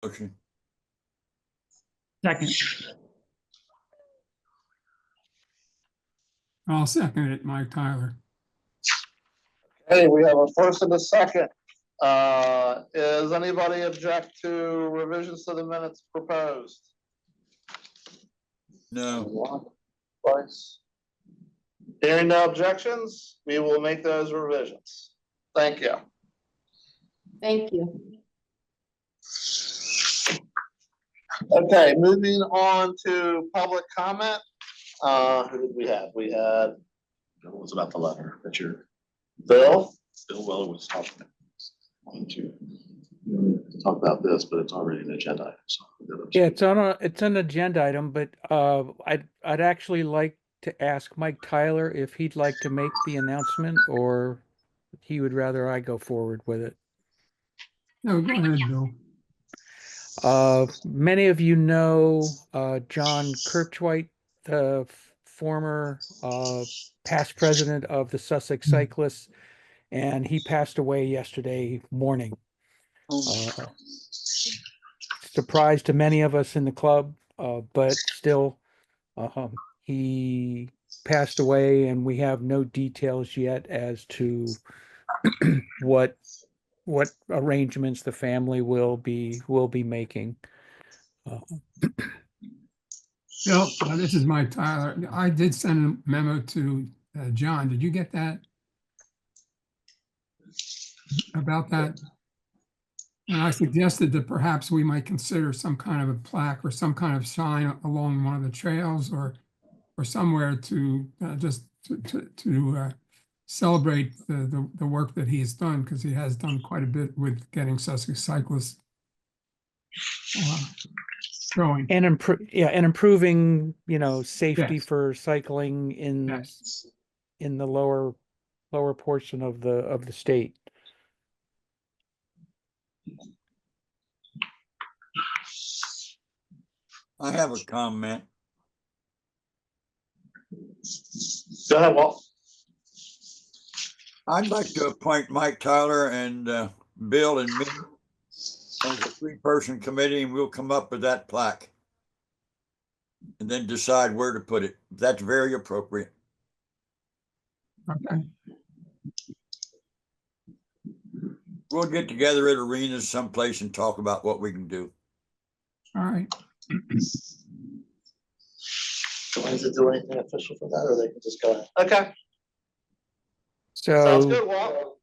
Motion. Second. I'll second it, Mike Tyler. Hey, we have a first and a second. Is anybody object to revisions to the minutes proposed? No. One, twice. Hearing no objections, we will make those revisions. Thank you. Thank you. Okay, moving on to public comment. Who did we have? We had It was about the letter that Bill. Bill Weller was talking about. Wanted to talk about this, but it's already an agenda item. So Yeah, it's an agenda item, but I'd actually like to ask Mike Tyler if he'd like to make the announcement, or he would rather I go forward with it. No, go ahead, Bill. Many of you know John Kirchwhite, the former past president of the Sussex Cyclists, and he passed away yesterday morning. Surprise to many of us in the club, but still, he passed away, and we have no details yet as to what arrangements the family will be making. Bill, this is Mike Tyler. I did send a memo to John. Did you get that? About that? And I suggested that perhaps we might consider some kind of a plaque or some kind of sign along one of the trails or somewhere to just to celebrate the work that he's done, because he has done quite a bit with getting Sussex cyclists going. And improving, safety Yes. for cycling Yes. in the lower portion of the state. I have a comment. Go ahead, Walt. I'd like to appoint Mike Tyler and Bill and me as a 3-person committee, and we'll come up with that plaque and then decide where to put it. That's very appropriate. Okay. We'll get together at arenas someplace and talk about what we can do. All right. Does it do anything official for that, or they can just go ahead? Okay, sounds So good, Walt.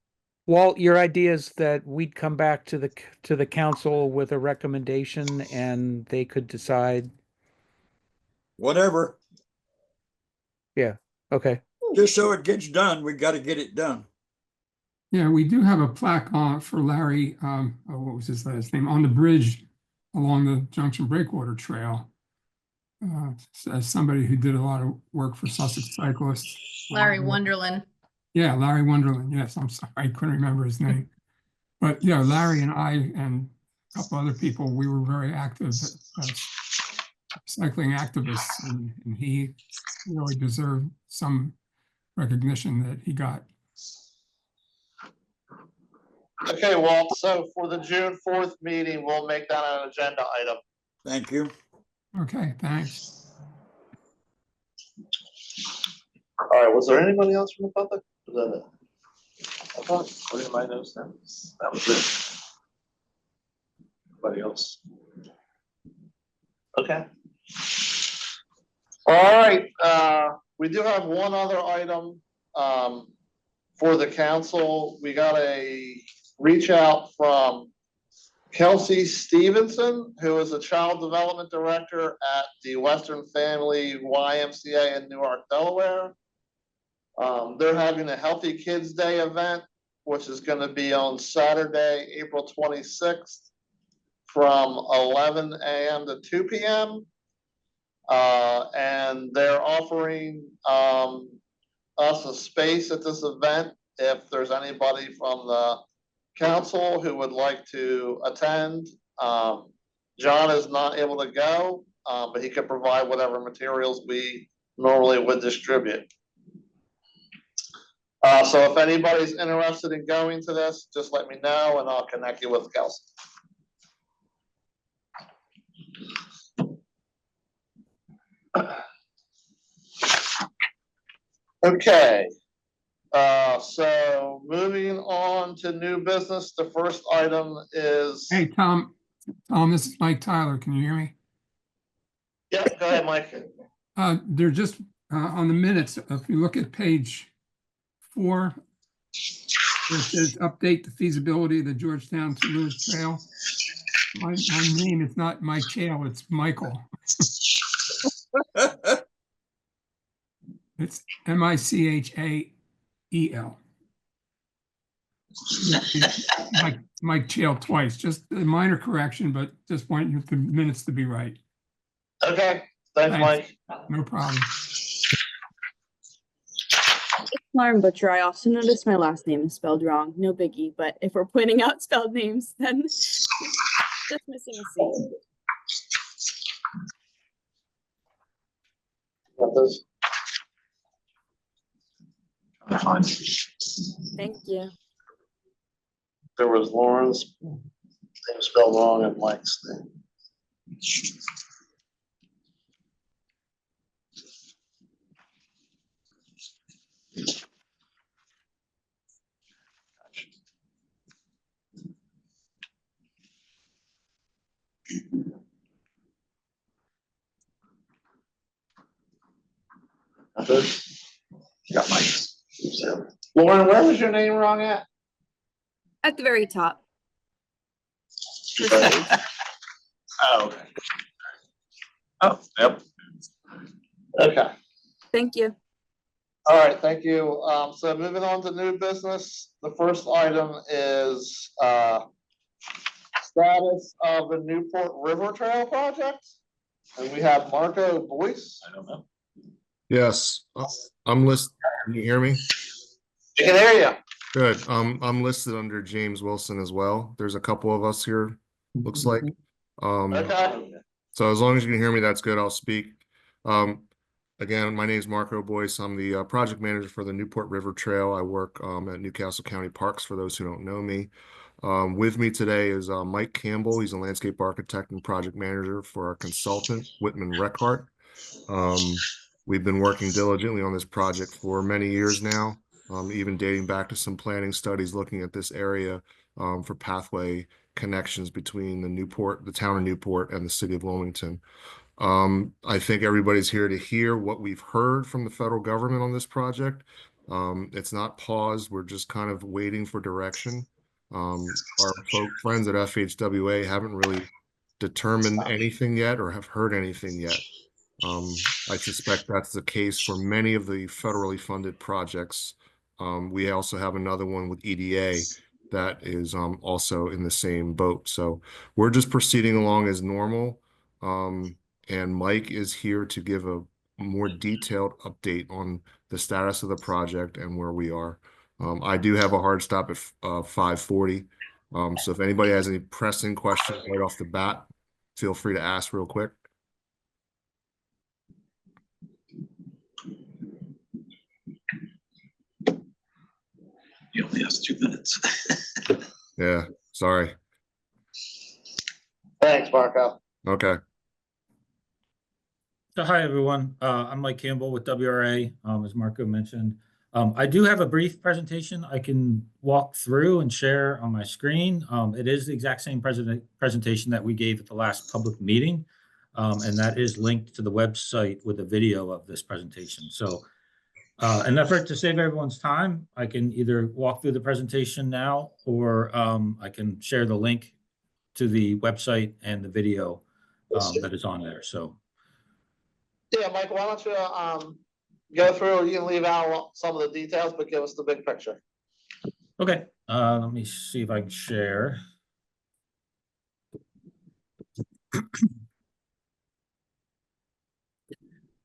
Walt, your idea is that we'd come back to the council with a recommendation and they could decide. Whatever. Yeah. Okay. Just so it gets done, we got to get it done. Yeah, we do have a plaque on for Larry, what was his last name, on the bridge along the Junction Breakwater Trail. As somebody who did a lot of work for Sussex cyclists. Larry Wonderland. Yeah, Larry Wonderland. Yes, I'm sorry, I couldn't remember his name. But yeah, Larry and I and a couple other people, we were very active as cycling activists, and he really deserved some recognition that he got. Okay, Walt, so for the June 4th meeting, we'll make that an agenda item. Thank you. Okay, thanks. All right, was there anybody else from the public? Was that it? I thought, what did my notes then? That was it. Anybody else? Okay. All right, we do have one other item for the council. We got a reach out from Kelsey Stevenson, who is a child development director at the Western Family YMCA in Newark, Delaware. They're having a Healthy Kids Day event, which is going to be on Saturday, April 26th from 11 a.m. to 2 p.m. And they're offering us a space at this event if there's anybody from the council who would like to attend. John is not able to go, but he could provide whatever materials we normally would distribute. So if anybody's interested in going to this, just let me know and I'll connect you with Kelsey. Okay, so moving on to new business, the first item is. Hey, Tom, this is Mike Tyler. Can you hear me? Yep, go ahead, Mike. They're just on the minutes. If you look at page 4, where it says update the feasibility of the Georgetown to Lewis Trail. My name is not Mike Chale, it's Michael. It's Michael. Mike Chale twice, just a minor correction, but just want the minutes to be right. Okay, thanks, Mike. No problem. Lauren Butcher. I also noticed my last name is spelled wrong. No biggie, but if we're pointing out spelled names, then just missing a C. Got this? Fine. Thank you. There was Lauren's name spelled wrong and Mike's name. Got this? Got Mike. Lauren, where was your name wrong at? At the very top. Oh, okay. Oh, yep. Okay. Thank you. All right, thank you. So moving on to new business, the first item is status of the Newport River Trail project. And we have Marco Boyce. I don't know. Yes, I'm listed. Can you hear me? I can hear you. Good. I'm listed under James Wilson as well. There's a couple of us here, looks like. Okay. So as long as you can hear me, that's good. I'll speak. Again, my name is Marco Boyce. I'm the project manager for the Newport River Trail. I work at Newcastle County Parks, for those who don't know me. With me today is Mike Campbell. He's a landscape architect and project manager for our consultant, Whitman Reckhart. We've been working diligently on this project for many years now, even dating back to some planning studies looking at this area for pathway connections between the town of Newport and the city of Wilmington. I think everybody's here to hear what we've heard from the federal government on this project. It's not paused. We're just kind of waiting for direction. Our friends at FHWA haven't really determined anything yet or have heard anything yet. I suspect that's the case for many of the federally funded projects. We also have another one with EDA that is also in the same boat. So we're just proceeding along as normal. And Mike is here to give a more detailed update on the status of the project and where we are. I do have a hard stop at 5:40. So if anybody has any pressing questions right off the bat, feel free to ask real quick. He only has 2 minutes. Yeah, sorry. Thanks, Marco. Okay. So hi, everyone. I'm Mike Campbell with WRA, as Marco mentioned. I do have a brief presentation I can walk through and share on my screen. It is the exact same presentation that we gave at the last public meeting, and that is linked to the website with a video of this presentation. So in an effort to save everyone's time, I can either walk through the presentation now, or I can share the link to the website and the video that is on there. So. Yeah, Mike, why don't you go through, you can leave out some of the details, but give us the big picture. Okay, let me see if I can share.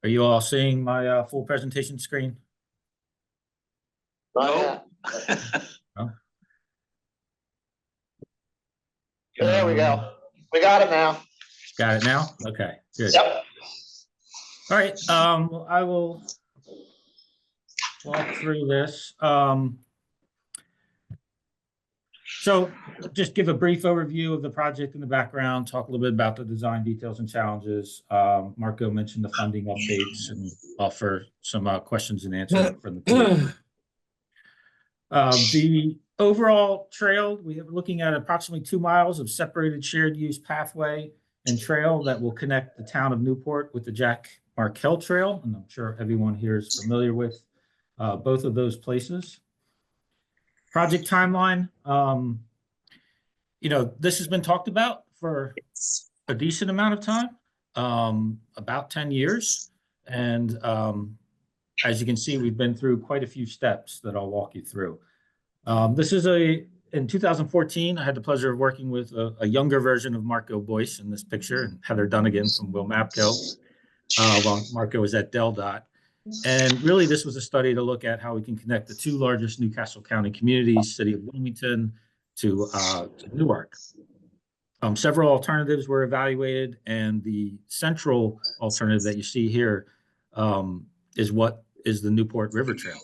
Are you all seeing my full presentation screen? Not yet. No? There we go. We got it now. Got it now? Okay, good. Yep. All right, I will walk through this. So just give a brief overview of the project in the background, talk a little bit about the design details and challenges. Marco mentioned the funding updates and offer some questions and answers from the team. The overall trail, we are looking at approximately 2 miles of separated shared use pathway and trail that will connect the town of Newport with the Jack Markell Trail. And I'm sure everyone here is familiar with both of those places. Project timeline, this has been talked about for a decent amount of time, about 10 years. And as you can see, we've been through quite a few steps that I'll walk you through. This is in 2014, I had the pleasure of working with a younger version of Marco Boyce in this picture, and Heather Dunnigan from Will Mapco, while Marco was at DelDOT. And really, this was a study to look at how we can connect the 2 largest Newcastle County communities, City of Wilmington to Newark. Several alternatives were evaluated, and the central alternative that you see here is what is the Newport River Trail.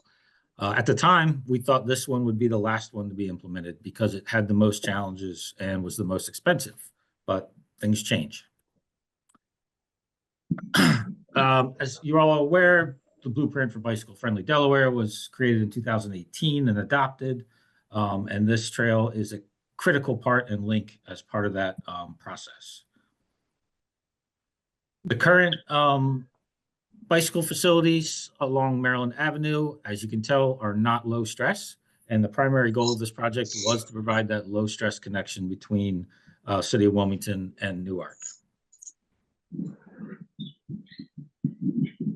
At the time, we thought this one would be the last one to be implemented because it had the most challenges and was the most expensive, but things change. As you're all aware, the Blueprint for Bicycle Friendly Delaware was created in 2018 and adopted, and this trail is a critical part and link as part of that process. The current bicycle facilities along Maryland Avenue, as you can tell, are not low stress. And the primary goal of this project was to provide that low stress connection between City of Wilmington and Newark.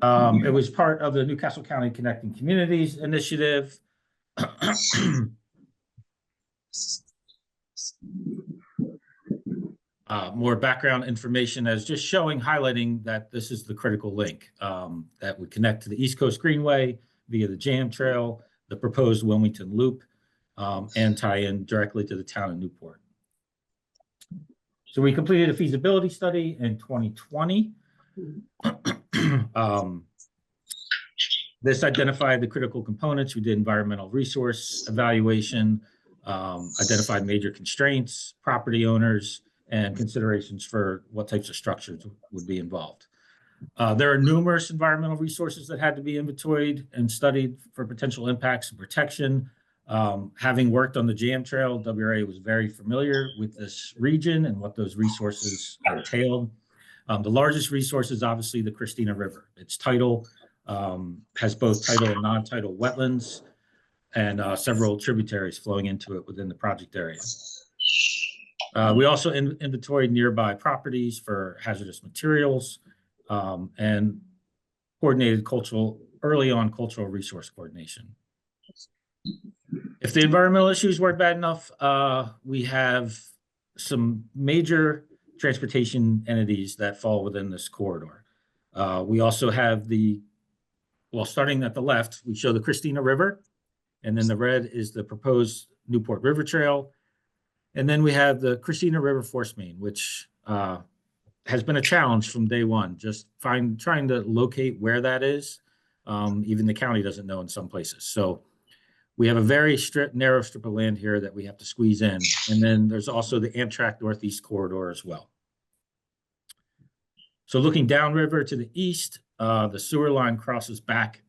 It was part of the Newcastle County Connecting Communities Initiative. More background information as just highlighting that this is the critical link that would connect to the East Coast Greenway via the Jam Trail, the proposed Wilmington Loop, and tie in directly to the town of Newport. So we completed a feasibility study in 2020. This identified the critical components. We did environmental resource evaluation, identified major constraints, property owners, and considerations for what types of structures would be involved. There are numerous environmental resources that had to be inventoried and studied for potential impacts and protection. Having worked on the Jam Trail, WRA was very familiar with this region and what those resources entailed. The largest resource is obviously the Christina River. Its title has both tidal and non-tidal wetlands and several tributaries flowing into it within the project area. We also inventoried nearby properties for hazardous materials and coordinated early on cultural resource coordination. If the environmental issues weren't bad enough, we have some major transportation entities that fall within this corridor. We also have starting at the left, we show the Christina River, and then the red is the proposed Newport River Trail. And then we have the Christina River Force Main, which has been a challenge from day one, just trying to locate where that is. Even the county doesn't know in some places. So we have a very narrow strip of land here that we have to squeeze in. And then there's also the Amtrak Northeast Corridor as well. So looking downriver to the east, the sewer line crosses back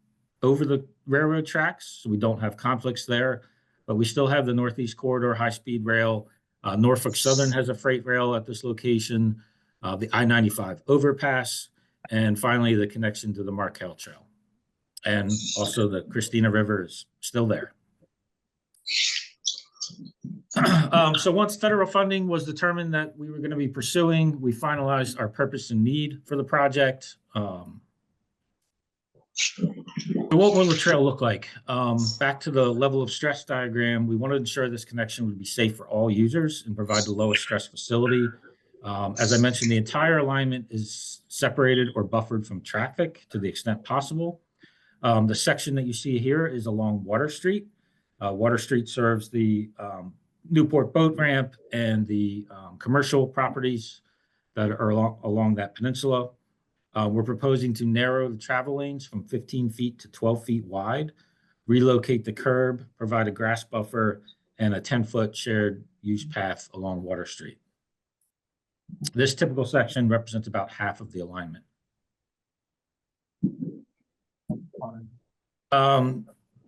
over the railroad tracks, so we don't have conflicts there. But we still have the Northeast Corridor high-speed rail. Norfolk Southern has a freight rail at this location, the I-95 overpass, and finally the connection to the Markell Trail. And also the Christina River is still there. So once federal funding was determined that we were going to be pursuing, we finalized our purpose and need for the project. What will the trail look like? Back to the level of stress diagram, we want to ensure this connection would be safe for all users and provide the lowest stress facility. As I mentioned, the entire alignment is separated or buffered from traffic to the extent possible. The section that you see here is along Water Street. Water Street serves the Newport boat ramp and the commercial properties that are along that peninsula. We're proposing to narrow the travel lanes from 15 feet to 12 feet wide, relocate the curb, provide a grass buffer, and a 10-foot shared use path along Water Street. This typical section represents about half of the alignment.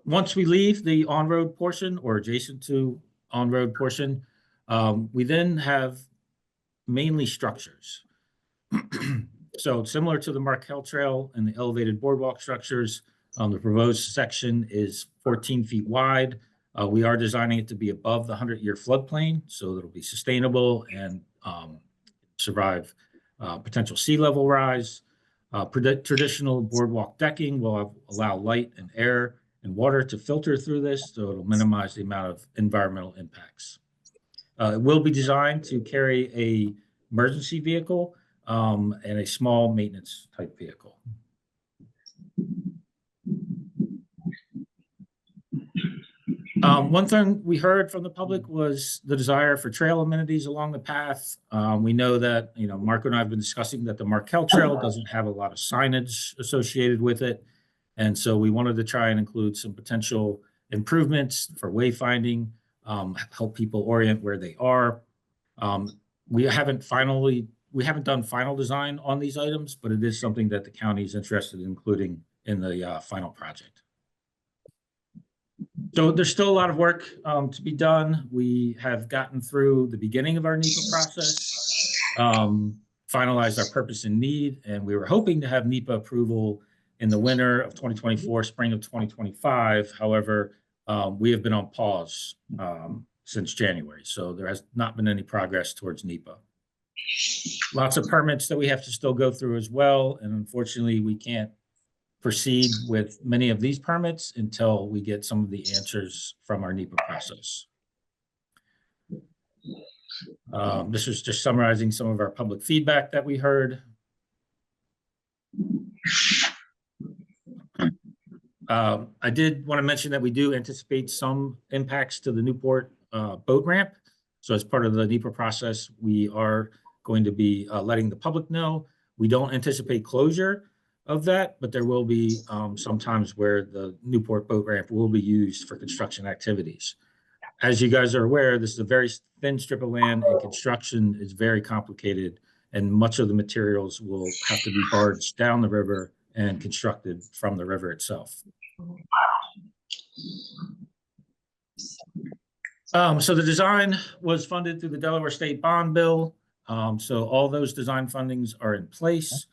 Once we leave the on-road portion or adjacent to on-road portion, we then have mainly structures. So similar to the Markel Trail and the elevated boardwalk structures, the proposed section is 14 feet wide. We are designing it to be above the 100-year floodplain, so it'll be sustainable and survive potential sea level rise. Traditional boardwalk decking will allow light and air and water to filter through this, so it'll minimize the amount of environmental impacts. It will be designed to carry a emergency vehicle and a small maintenance type vehicle. One thing we heard from the public was the desire for trail amenities along the path. We know that, Marco and I have been discussing that the Markel Trail doesn't have a lot of signage associated with it. And so we wanted to try and include some potential improvements for wayfinding, help people orient where they are. We haven't done final design on these items, but it is something that the county is interested in including in the final project. So there's still a lot of work to be done. We have gotten through the beginning of our NEPA process, finalized our purpose and need, and we were hoping to have NEPA approval in the winter of 2024, spring of 2025. However, we have been on pause since January, so there has not been any progress towards NEPA. Lots of permits that we have to still go through as well, and unfortunately, we can't proceed with many of these permits until we get some of the answers from our NEPA process. This is just summarizing some of our public feedback that we heard. I did want to mention that we do anticipate some impacts to the Newport boat ramp. So as part of the NEPA process, we are going to be letting the public know. We don't anticipate closure of that, but there will be some times where the Newport boat ramp will be used for construction activities. As you guys are aware, this is a very thin strip of land and construction is very complicated, and much of the materials will have to be barged down the river and constructed from the river itself. So the design was funded through the Delaware State Bond Bill. So all those design fundings are in place.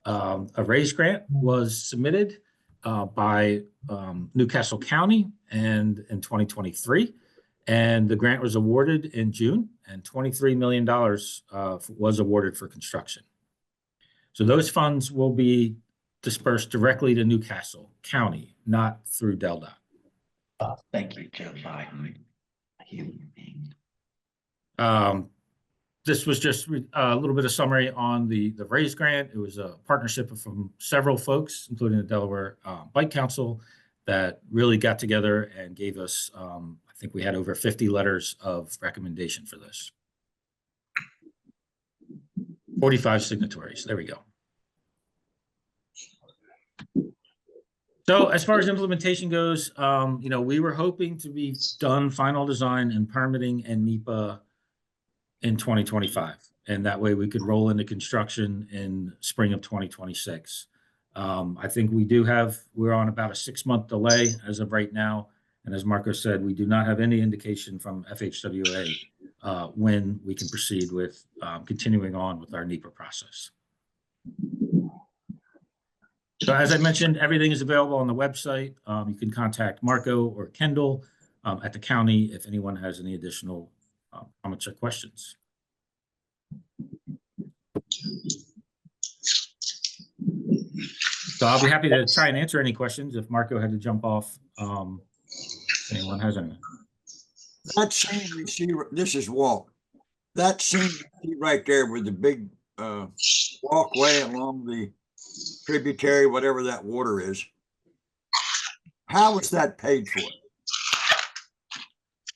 A raise grant was submitted by Newcastle County and in 2023, and the grant was awarded in June, and $23 million was awarded for construction. So those funds will be dispersed directly to Newcastle County, not through DelDOT. Thank you, Joe Biden. This was just a little bit of summary on the raise grant. It was a partnership from several folks, including the Delaware Bike Council, that really got together and gave us, I think we had over 50 letters of recommendation for this. 45 signatories. There we go. So as far as implementation goes, we were hoping to be done final design and permitting and NEPA in 2025, and that way we could roll into construction in spring of 2026. I think we're on about a 6-month delay as of right now, and as Marco said, we do not have any indication from FHWA when we can proceed with continuing on with our NEPA process. So as I mentioned, everything is available on the website. You can contact Marco or Kendall at the county if anyone has any additional comments or questions. So I'll be happy to try and answer any questions if Marco had to jump off. If anyone has any. That scene we see, this is Walt. That scene you see right there with the big walkway along the tributary, whatever that water is. How was that paid for?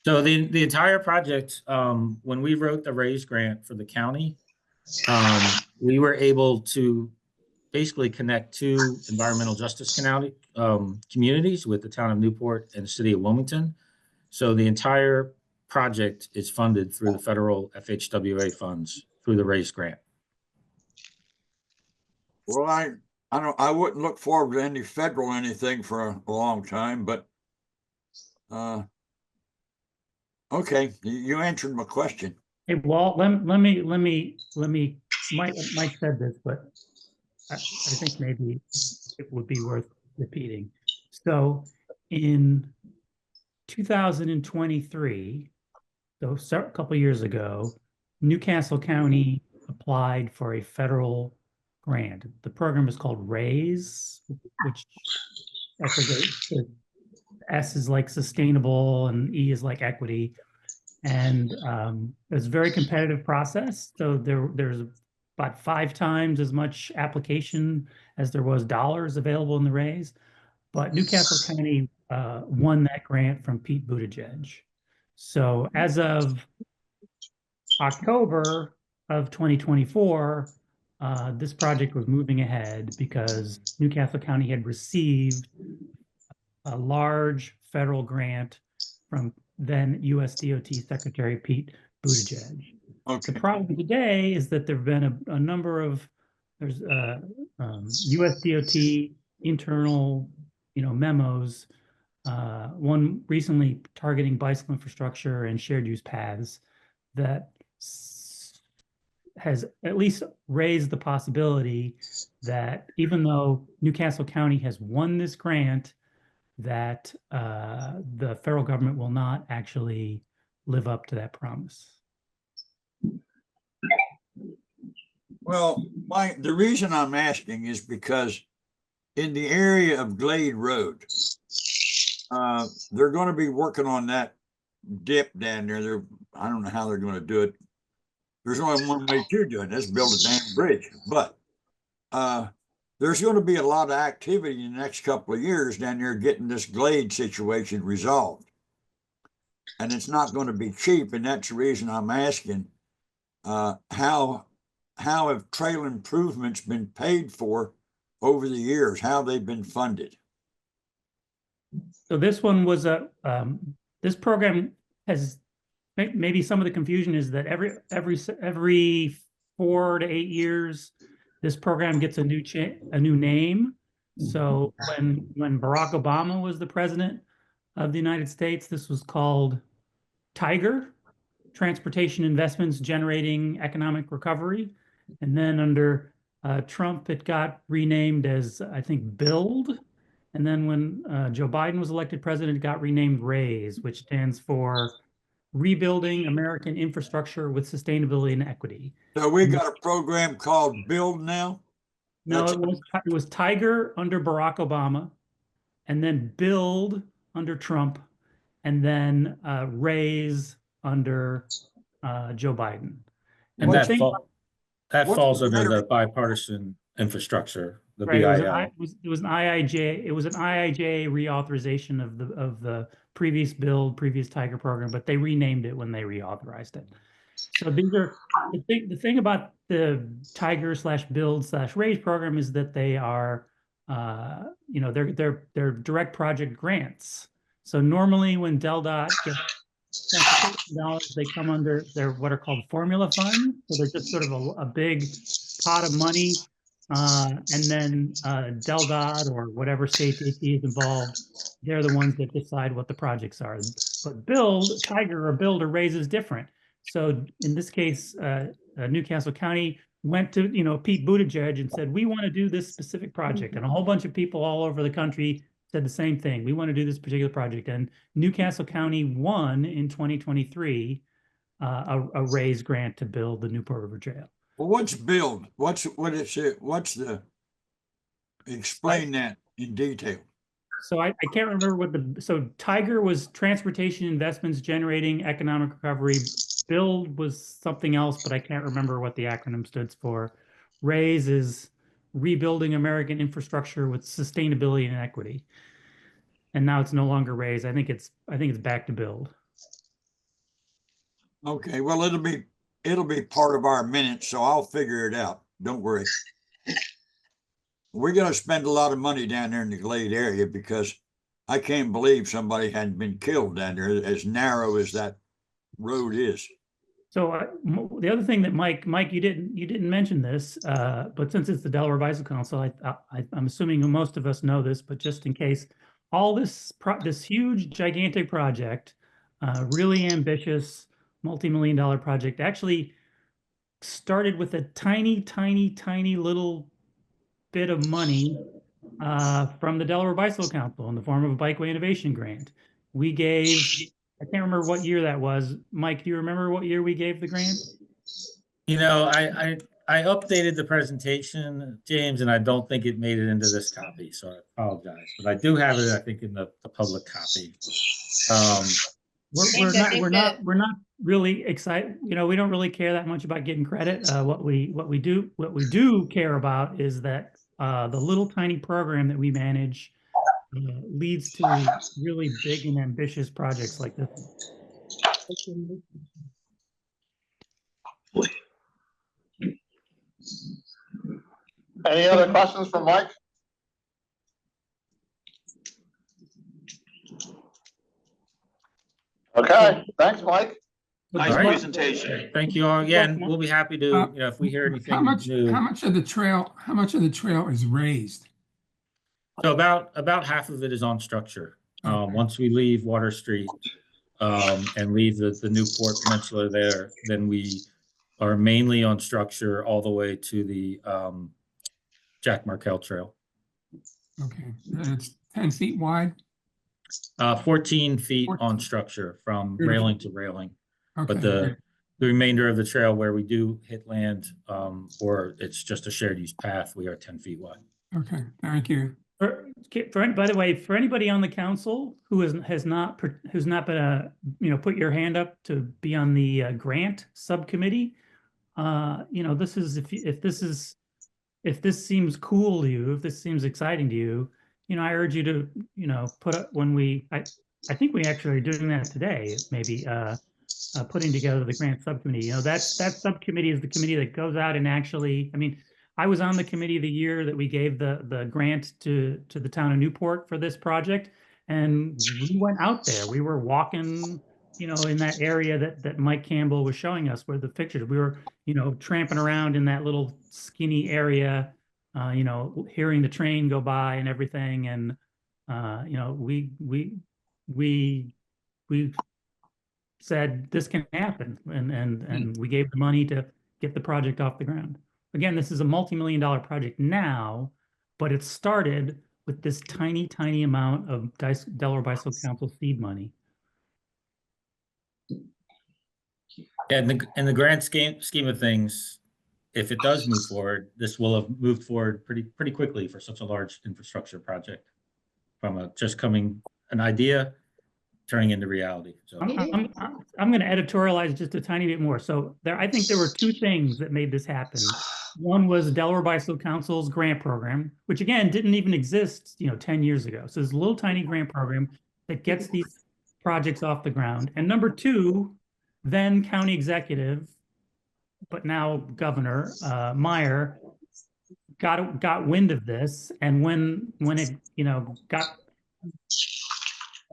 So the entire project, when we wrote the raise grant for the county, we were able to basically connect 2 environmental justice communities with the town of Newport and the city of Wilmington. So the entire project is funded through the federal FHWA funds through the RAISE grant. Well, I wouldn't look forward to any federal anything for a long time, but okay, you answered my question. Hey, Walt, let me, Mike said this, but I think maybe it would be worth repeating. So in 2023, so a couple years ago, Newcastle County applied for a federal grant. The program is called RAISE, which I forget. S is like sustainable and E is like equity. And it's a very competitive process. So there's about 5 times as much application as there was dollars available in the RAISE. But Newcastle County won that grant from Pete Buttigieg. So as of October of 2024, this project was moving ahead because Newcastle County had received a large federal grant from then US DOT Secretary Pete Buttigieg. Okay. The problem today is that there have been a number of, there's US DOT internal, memos, one recently targeting bicycle infrastructure and shared use paths that has at least raised the possibility that even though Newcastle County has won this grant, that the federal government will not actually live up to that promise. Well, the reason I'm asking is because in the area of Glade Road, they're going to be working on that dip down there. I don't know how they're going to do it. There's only one way to do it. That's build a damn bridge. But there's going to be a lot of activity in the next couple of years down there getting this Glade situation resolved. And it's not going to be cheap. And that's the reason I'm asking, how have trail improvements been paid for over the years? How they've been funded? So this one was this program has, maybe some of the confusion is that every 4 to 8 years, this program gets a new name. So when Barack Obama was the president of the United States, this was called TIGER, Transportation Investments Generating Economic Recovery. And then under Trump, it got renamed as, I think, BUILD. And then when Joe Biden was elected president, it got renamed RAISE, which stands for Rebuilding American Infrastructure with Sustainability and Equity. So we got a program called Build now? No, it was TIGER under Barack Obama, and then BUILD under Trump, and then RAISE under Joe Biden. And that what's falls the under better- the bipartisan infrastructure, the Right, BIL. it was an IIJ. It was an IIJ reauthorization of the previous TIGER program, but they renamed it when they reauthorized it. So these are the thing about the TIGER/BUILD/RAISE program is that they are, they're direct project grants. So normally when DelDOT gets transportation dollars, they come under what are called formula funds. So they're just sort of a big pot of money. And then DelDOT or whatever state DOT is involved, they're the ones that decide what the projects are. But TIGER or BUILD or RAISE is different. So in this case, Newcastle County went to Pete Buttigieg and said, we want to do this specific project. And a whole bunch of people all over the country said the same thing. We want to do this particular project. And Newcastle County won in 2023 a RAISE grant to build the Newport River Trail. Well, what's Build? Explain that in detail. So I can't remember so TIGER was Transportation Investments Generating Economic Recovery. BUILD was something else, but I can't remember what the acronym stood for. RAISE is Rebuilding American Infrastructure with Sustainability and Equity. And now it's no longer RAISE. I think it's back to BUILD. Okay, well, it'll be part of our minutes, so I'll figure it out. Don't worry. We're going to spend a lot of money down there in the Glade area because I can't believe somebody hadn't been killed down there as narrow as that road is. So the other thing that Mike, you didn't mention this, but since it's the Delaware Bicycle Council, I'm assuming most of us know this, but just in case, all this huge, gigantic project, really ambitious, multi-million-dollar project, actually started with a tiny little bit of money from the Delaware Bicycle Council in the form of a Bikeway Innovation Grant. We gave, I can't remember what year that was. Mike, do you remember what year we gave the grant? You know, I updated the presentation, James, and I don't think it made it into this copy, so I apologize. But I do have it, I think, in the public copy. We're not really excited. You know, we don't really care that much about getting credit. What we do care about is that the little tiny program that we manage leads to really big and ambitious projects like this. Any other questions for Mike? Okay, thanks, Mike. Nice All right. presentation. Thank you all again. We'll be happy to, you know, if we hear anything new. How much of the trail is raised? So about half of it is on structure. Okay. Once we leave Water Street and leave the Newport Peninsula there, then we are mainly on structure all the way to the Jack Markell Trail. Okay, and it's 10 feet wide? 14 feet 14. on structure from Beautiful. railing to railing. Okay, But great. the remainder of the trail where we do hit land or it's just a shared use path, we are 10 feet wide. Okay, thank you. By the way, for anybody on the council who has not been put your hand up to be on the grant subcommittee, this is if this seems cool to you, if this seems exciting to you, I urge you to put up I think we actually are doing that today, maybe putting together the grant subcommittee. That subcommittee is the committee that goes out and actually, I was on the committee the year that we gave the grant to the town of Newport for this project, and we went out there. We were walking, in that area that Mike Campbell was showing us, where the pictures. We were, tramping around in that little skinny area, hearing the train go by and everything, and we said this can happen, and we gave the money to get the project off the ground. Again, this is a multi-million-dollar project now, but it started with this tiny amount of Delaware Bicycle Council seed money. In the grand scheme of things, if it does move forward, this will have moved forward pretty quickly for such a large infrastructure project, from an idea turning into reality. So I'm going to editorialize just a tiny bit more. So I think there were two things that made this happen. One was Delaware Bicycle Council's grant program, which again didn't even exist, 10 years ago. So it's a little tiny grant program that gets these projects off the ground. And number two, then county executive, but now Governor Meyer got wind of this, and when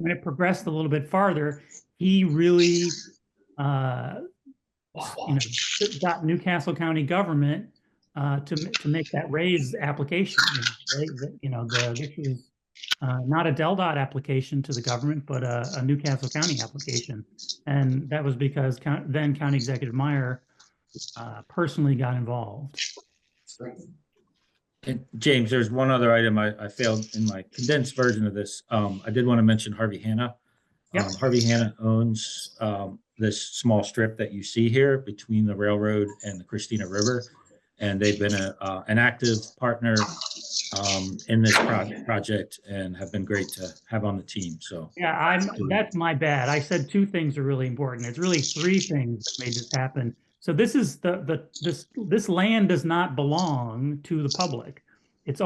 it progressed a little bit farther, he really got Newcastle County government to make that raise application. This is not a DelDOT application to the government, but a Newcastle County application, and that was because then County Executive Meyer personally got involved. And James, there's one other item I failed in my condensed version of this. I did want to mention Harvey Hanna. Yep. Harvey Hanna owns this small strip that you see here between the railroad and the Christina River, and they've been an active partner in this project and have been great to have on the team. So yeah, that's my bad. I said two things are really important. It's really three things that made this happen. So this is this land does not belong to the public. It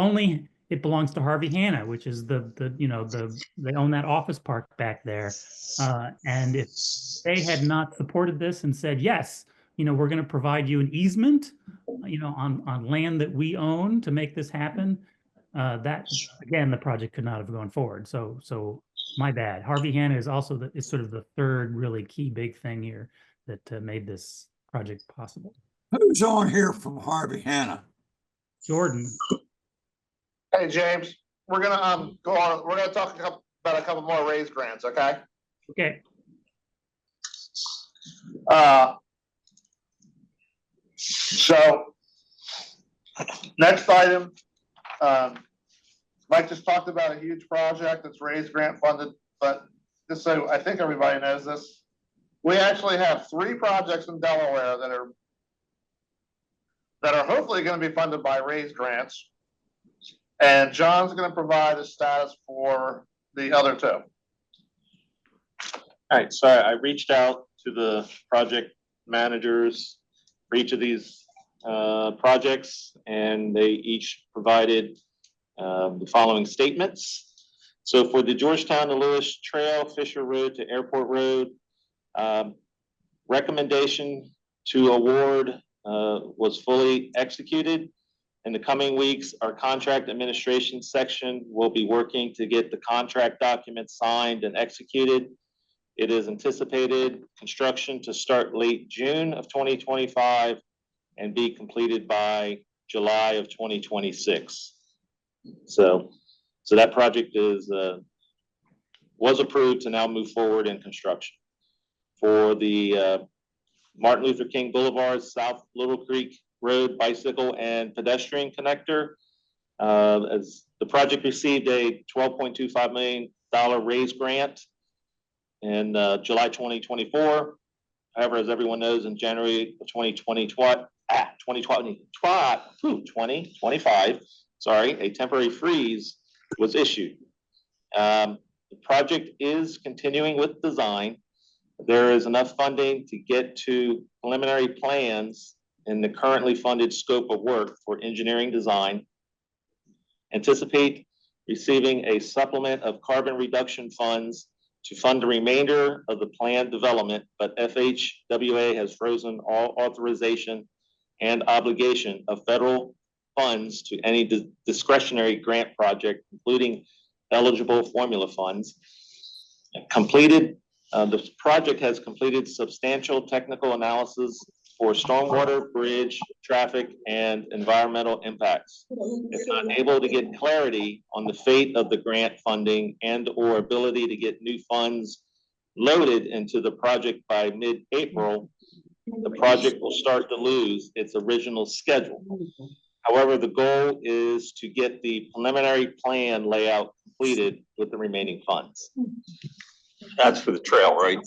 belongs to Harvey Hanna, which is they own that office park back there. And if they had not supported this and said, yes, we're going to provide you an easement, on land that we own to make this happen, that again, the project could not have gone forward. So My bad. Harvey Hanna is also is sort of the third really key big thing here that made this project possible. Who's on here from Harvey Hanna? Jordan, Hey, James, we're gonna go on. We're gonna talk about a couple more raise grants, okay? okay, So next item, Mike just talked about a huge project that's raised grant funded, but just so I think everybody knows this, we actually have 3 projects in Delaware that are hopefully going to be funded by raised grants. And John's going to provide a status for the other 2. All right, so I reached out to the project managers for each of these projects, and they each provided the following statements. So for the Georgetown to Lewis Trail, Fisher Road to Airport Road, recommendation to award was fully executed. In the coming weeks, our contract administration section will be working to get the contract documents signed and executed. It is anticipated construction to start late June of 2025 and be completed by July of 2026. So that project was approved to now move forward in construction. For the Martin Luther King Boulevard, South Little Creek Road Bicycle and Pedestrian Connector, as the project received a $12.25 million raise grant in July 2024. However, as everyone knows, in January of 2025, a temporary freeze was issued. The project is continuing with design. There is enough funding to get to preliminary plans in the currently funded scope of work for engineering design. Anticipate receiving a supplement of carbon reduction funds to fund the remainder of the planned development, but FHWA has frozen all authorization and obligation of federal funds to any discretionary grant project, including eligible formula funds. The project has completed substantial technical analysis for stormwater, bridge, traffic, and environmental impacts. If not able to get clarity on the fate of the grant funding and or ability to get new funds loaded into the project by mid-April, the project will start to lose its original schedule. However, the goal is to get the preliminary plan layout completed with the remaining funds. That's for the trail, right?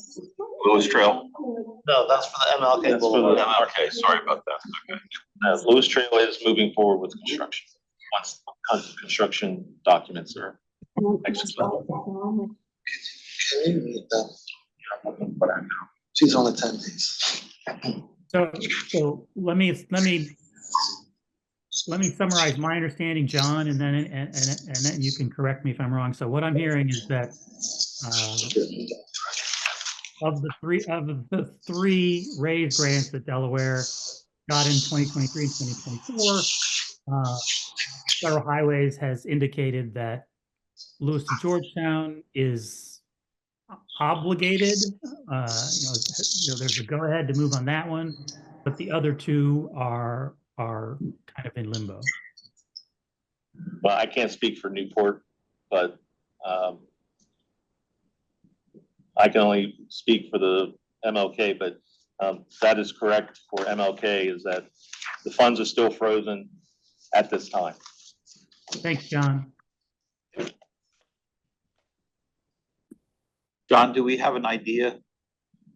Lewis Trail? No, that's for the MLK That's for Boulevard. the, okay, sorry about that. Okay. Lewis Trail is moving forward with construction, once construction documents are executed. She's on attendees. so let me summarize my understanding, John, and then you can correct me if I'm wrong. So what I'm hearing is that of the three raise grants that Delaware got in 2023 and 2024, Federal Highways has indicated that Lewis to Georgetown is obligated. There's a go-ahead to move on that one, but the other 2 are kind of in limbo. Well, I can't speak for Newport, but I can only speak for the MLK, but that is correct for MLK, is that the funds are still frozen at this time. Thanks, John. John, do we have an idea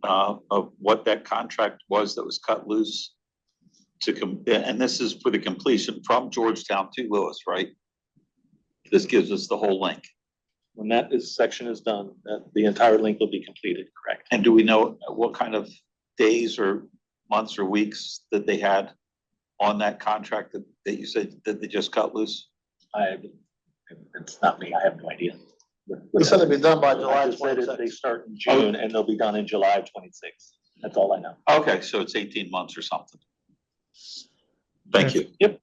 of what that contract was that was cut loose and this is for the completion from Georgetown to Lewis, right? This gives us the whole link. When that section is done, the entire link will be completed, correct? And do we know what kind of days or months or weeks that they had on that contract that you said that they just cut loose? It's not me, I have no idea. They said it'd be done by I July just said 26th. They start in June and they'll be done in July of 26. That's all I know. Okay, so it's 18 months or something. Thank you. Yep.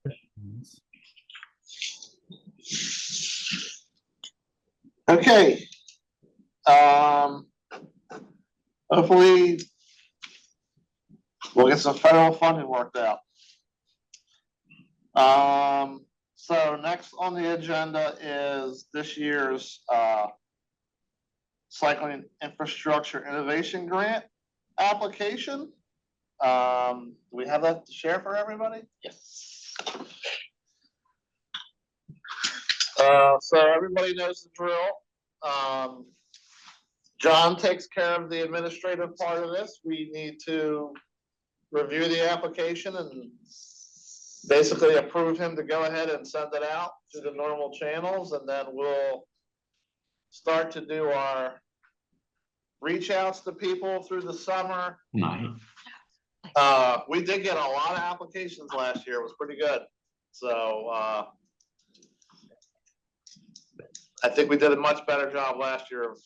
Okay, Hopefully we'll get some federal funding worked out. So next on the agenda is this year's, Cycling Infrastructure Innovation Grant application. Do we have that to share for everybody? Yes. So everybody knows the drill. John takes care of the administrative part of this. We need to review the application and basically approve him to go ahead and send it out through the normal channels, and then we'll start to do our reach outs to people through the summer. We did get a lot of applications last year. It was pretty good. So I think we did a much better job last year of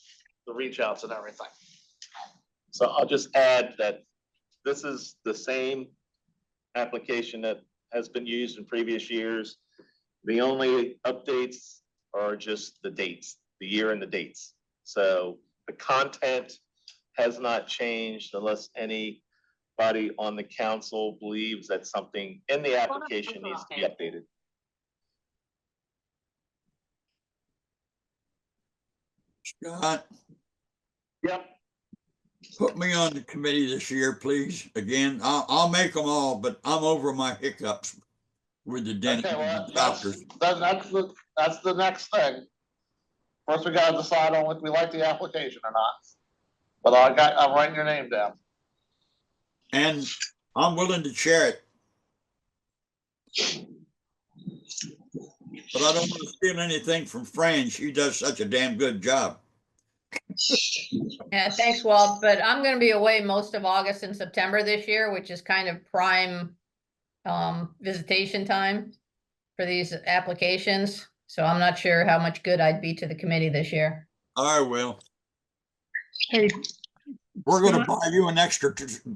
the reach outs and everything. So I'll just add that this is the same application that has been used in previous years. The only updates are just the dates, the year and the dates. So the content has not changed unless anybody on the council believes that something in the application needs to be updated. Scott, Yep. put me on the committee this year, please. Again, I'll make them all, but I'm over my hiccups with the dentist Okay, well, and the doctors. that's the next thing. First, we gotta decide on if we like the application or not. But I'm writing your name down. And I'm willing to share it. But I don't want to steal anything from Fran. She does such a damn good job. Yeah, thanks, Walt, but I'm gonna be away most of August and September this year, which is kind of prime visitation time for these applications. So I'm not sure how much good I'd be to the committee this year. I will. Hey, We're going to Scott? buy you an extra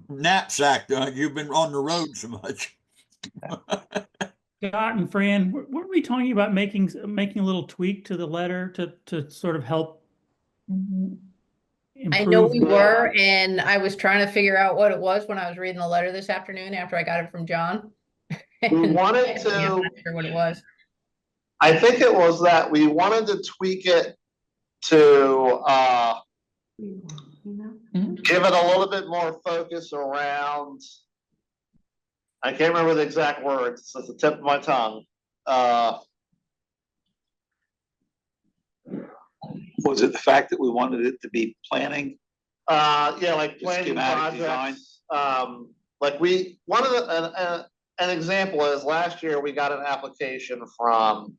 knapsack. You've been on the road so much. Scott and Fran, weren't we talking about making a little tweak to the letter to sort of help I know improve? we were, and I was trying to figure out what it was when I was reading the letter this afternoon after I got it from John. We wanted I'm to, not sure what it was. I think it was that we wanted to tweak it to give it a little bit more focus around, I can't remember the exact words, it's at the tip of my tongue. Was it the fact that we wanted it to be planning? Yeah, like planning Schematic design? projects. Like one of the, an example is last year we got an application from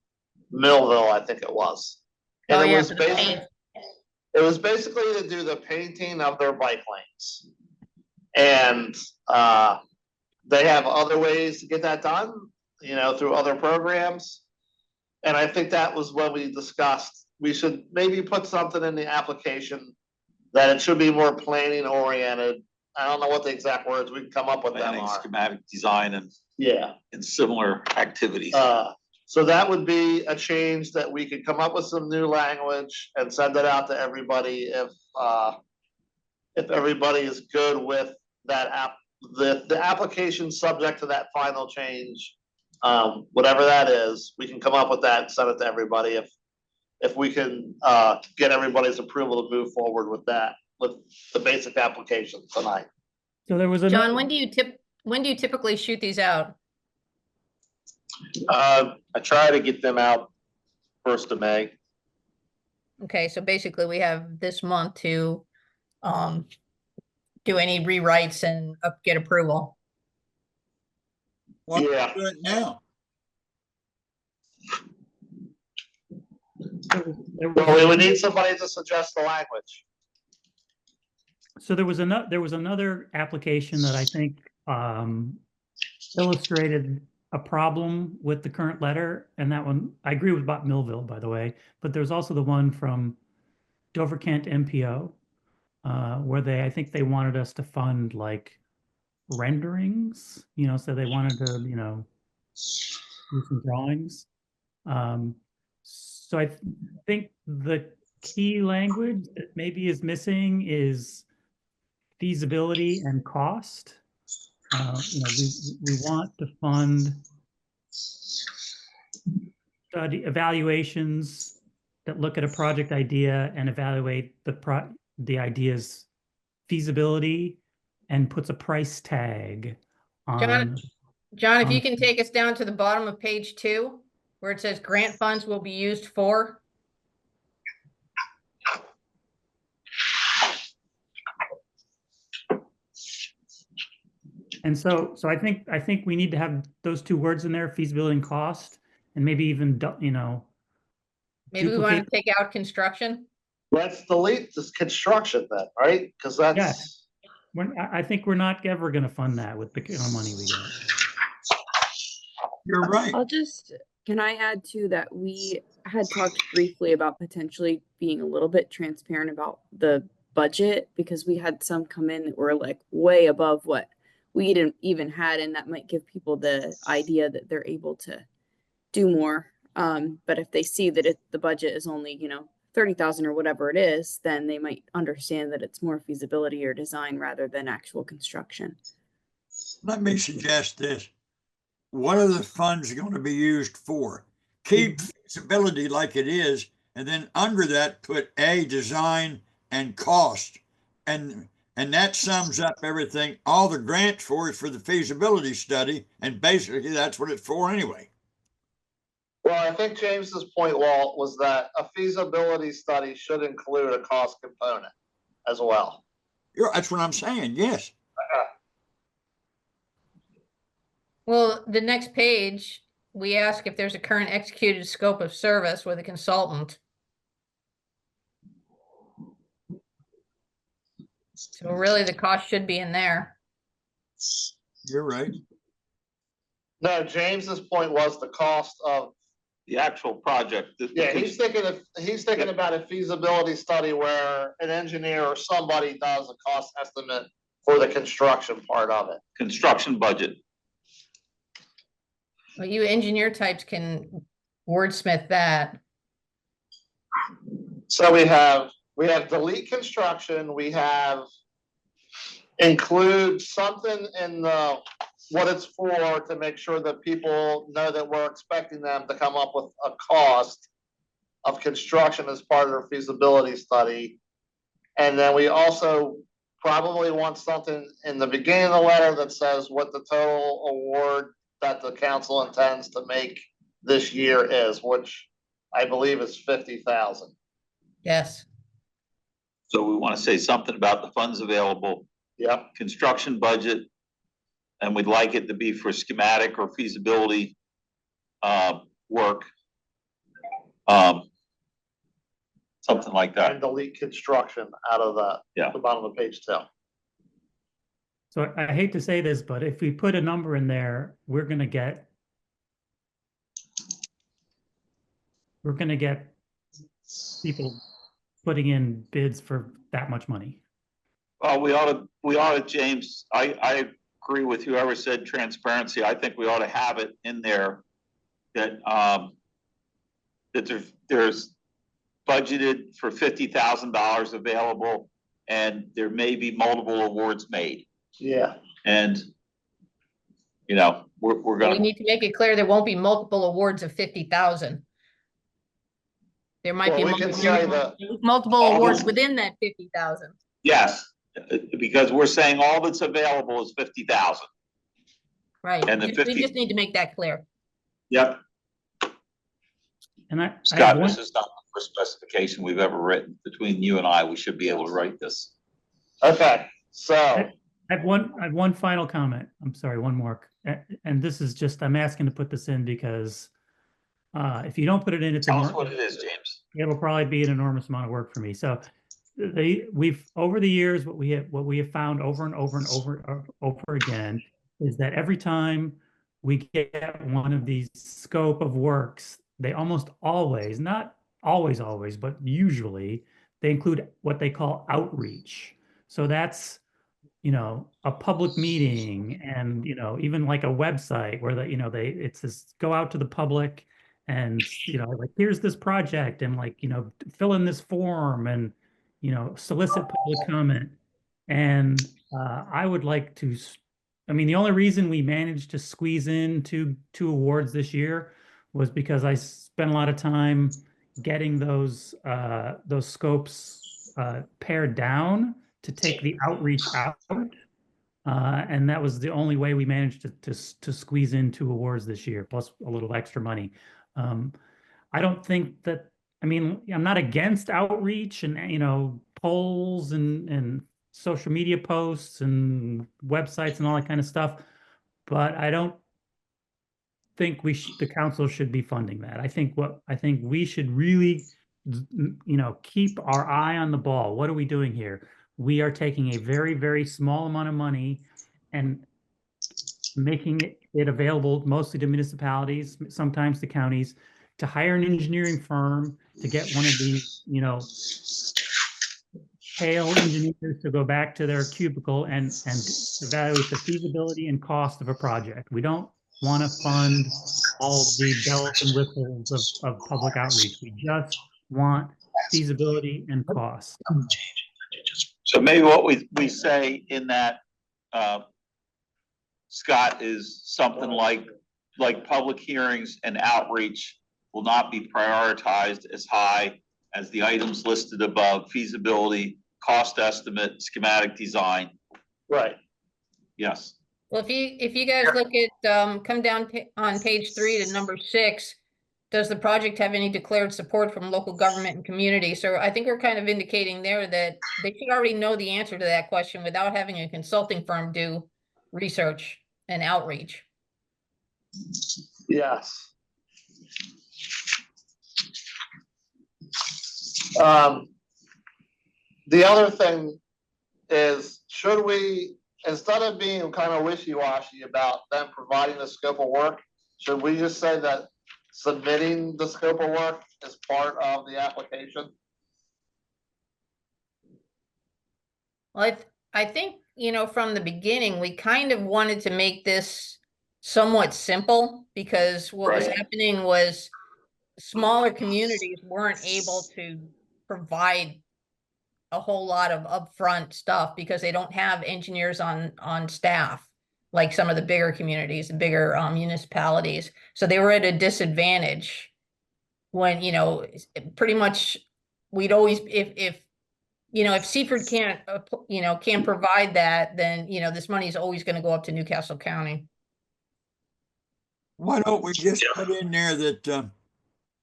Millville, I think it was. And Oh, it yeah, was for the paint. it was basically to do the painting of their bike lanes. And they have other ways to get that done, through other programs. And I think that was when we discussed, we should maybe put something in the application that it should be more planning oriented. I don't know what the exact words we can come up with them Planning, are. schematic design and similar activities. So that would be a change that we could come up with some new language and send it out to everybody if everybody is good with that the application subject to that final change. Whatever that is, we can come up with that and send it to everybody if we can get everybody's approval to move forward with that, with the basic application tonight. So there was John, when do you typically shoot these out? I try to get them out 1st of May. Okay, so basically we have this month to do any rewrites and get approval. Why don't Yeah. we do it now? Well, we would need somebody to suggest the language. So there was another application that I think illustrated a problem with the current letter, and that one I agree with about Millville, by the way. But there's also the one from Dover Kent MPO, where I think they wanted us to fund like renderings, so they wanted to, do some drawings. So I think the key language that maybe is missing is feasibility and cost. We want to fund study evaluations that look at a project idea and evaluate the idea's feasibility and puts a price tag on. John, if you can take us down to the bottom of page 2, where it says grant funds will be used for. And so I think we need to have those two words in there, feasibility and cost, and maybe even, Maybe we want to duplicate- take out construction. Let's delete this construction then, right? Because that's, I think we're not ever gonna fund that with the kind of money we get. You're right. Can I add to that? We had talked briefly about potentially being a little bit transparent about the budget, because we had some come in that were like way above what we didn't even had, and that might give people the idea that they're able to do more. But if they see that the budget is only, 30,000 or whatever it is, then they might understand that it's more feasibility or design rather than actual construction. Let me suggest this. What are the funds going to be used for? Keep feasibility like it is, and then under that put A, design and cost. And that sums up everything. All the grants for is for the feasibility study, and basically that's what it's for anyway. well, I think James's point, Walt, was that a feasibility study should include a cost component as well. That's what I'm saying, yes. Well, the next page, we ask if there's a current executed scope of service with a consultant. So really the cost should be in there. You're right. No, James's point was the cost of, The actual project. yeah, he's thinking about a feasibility study where an engineer or somebody does a cost estimate for the construction part of it. Construction budget. Well, you engineer types can wordsmith that. So we have delete construction, we have include something in the, what it's for, to make sure that people know that we're expecting them to come up with a cost of construction as part of their feasibility study. And then we also probably want something in the beginning of the letter that says what the total award that the council intends to make this year is, which I believe is 50,000. Yes. So we want to say something about the funds available, Yep. construction budget, and we'd like it to be for schematic or feasibility work. Something like that. And delete construction out of that. Yeah. The bottom of page 2. So I hate to say this, but if we put a number in there, we're gonna get people putting in bids for that much money. Well, we ought to, James, I agree with whoever said transparency. I think we ought to have it in there that, that there's budgeted for $50,000 available, and there may be multiple awards made. Yeah. And, we're We gonna, need to make it clear there won't be multiple awards of 50,000. There might be Well, we can say that. multiple awards within that 50,000. yes, because we're saying all that's available is 50,000. Right. And the We 50 just need to make that clear. Yep. And I have Scott, one- this is not the first specification we've ever written. Between you and I, we should be able to write this. Okay, so. I have one final comment. I'm sorry, one more. And this is just, I'm asking to put this in because if you don't put it in, Tell us what it is, James. it'll probably be an enormous amount of work for me. So we've over the years, what we have found over and over and over again is that every time we get one of these scope of works, they almost always, not always, but usually they include what they call outreach. So that's, a public meeting and, even like a website where it says go out to the public and, you know, like, here's this project, and, like, you know, fill in this form, and, you know, solicit public comment. And I would like to, I mean, the only reason we managed to squeeze in two awards this year was because I spent a lot of time getting those scopes pared down to take the outreach out. And that was the only way we managed to squeeze in 2 awards this year, plus a little extra money. I don't think that, I mean, I'm not against outreach and, you know, polls and social media posts and websites and all that kind of stuff, but I don't think the council should be funding that. I think we should really, you know, keep our eye on the ball. What are we doing here? We are taking a very, very small amount of money and making it available mostly to municipalities, sometimes to counties, to hire an engineering firm to get one of these, you know, pale engineers to go back to their cubicle and evaluate the feasibility and cost of a project. We don't want to fund all the bells and whistles of public outreach. We just want feasibility and cost. So maybe what we say in that, Scott, is something like public hearings and outreach will not be prioritized as high as the items listed above: feasibility, cost estimate, schematic design. Right. Yes. Well, if you guys look at, come down on page 3 to number 6, does the project have any declared support from local government and community? So I think we're kind of indicating there that they should already know the answer to that question without having a consulting firm do research and outreach. Yes. The other thing is, should we, instead of being kind of wishy-washy about them providing the scope of work, should we just say that submitting the scope of work is part of the application? Well, I think, you know, from the beginning, we kind of wanted to make this somewhat simple, because what was Right. happening was smaller communities weren't able to provide a whole lot of upfront stuff because they don't have engineers on staff like some of the bigger communities, the bigger municipalities. So they were at a disadvantage when, you know, pretty much we'd always, if you know, if Seaford can't, you know, can't provide that, then, you know, this money is always going to go up to Newcastle County. Why don't we just put in there that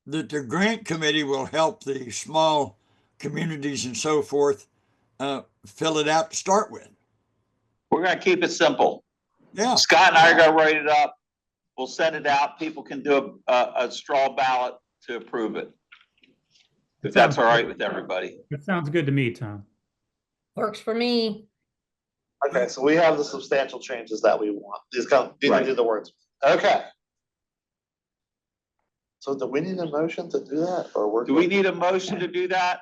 that the grant committee will help the small communities and so forth fill it out to start with? We're gonna keep it simple. Yeah. Scott and I are gonna write it up. We'll send it out. People can do a straw ballot to approve it, if that's all right with everybody. That sounds good to me, Tom. Works for me. Okay, so we have the substantial changes that we want. These Right. do the words. Okay. So do we need a motion to do that, or Do we need a motion to do that?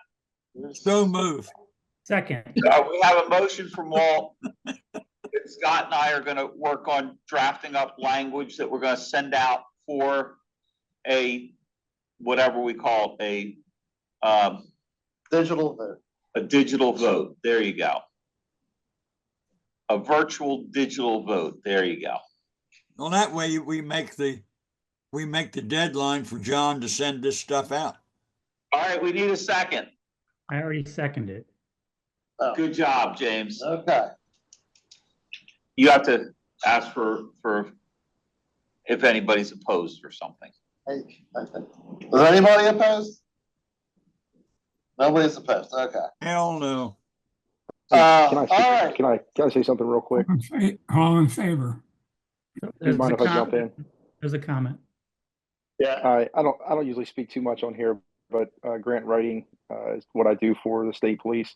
So move. Second. We have a motion from Walt. Scott and I are gonna work on drafting up language that we're gonna send out for a, whatever we call it, digital vote? a digital vote. There you go. A virtual digital vote. There you go. Well, that way we make the deadline for John to send this stuff out. All right, we need a second. I already seconded it. Oh, Good job, James. okay. You have to ask for if anybody's opposed or something. Hey, okay. Is anybody opposed? Nobody's opposed, okay. Hell no. All Can I say something real quick? All in favor? So Do you mind if I jump in? There's a comment. Yeah, I don't usually speak too much on here, but grant writing is what I do for the state police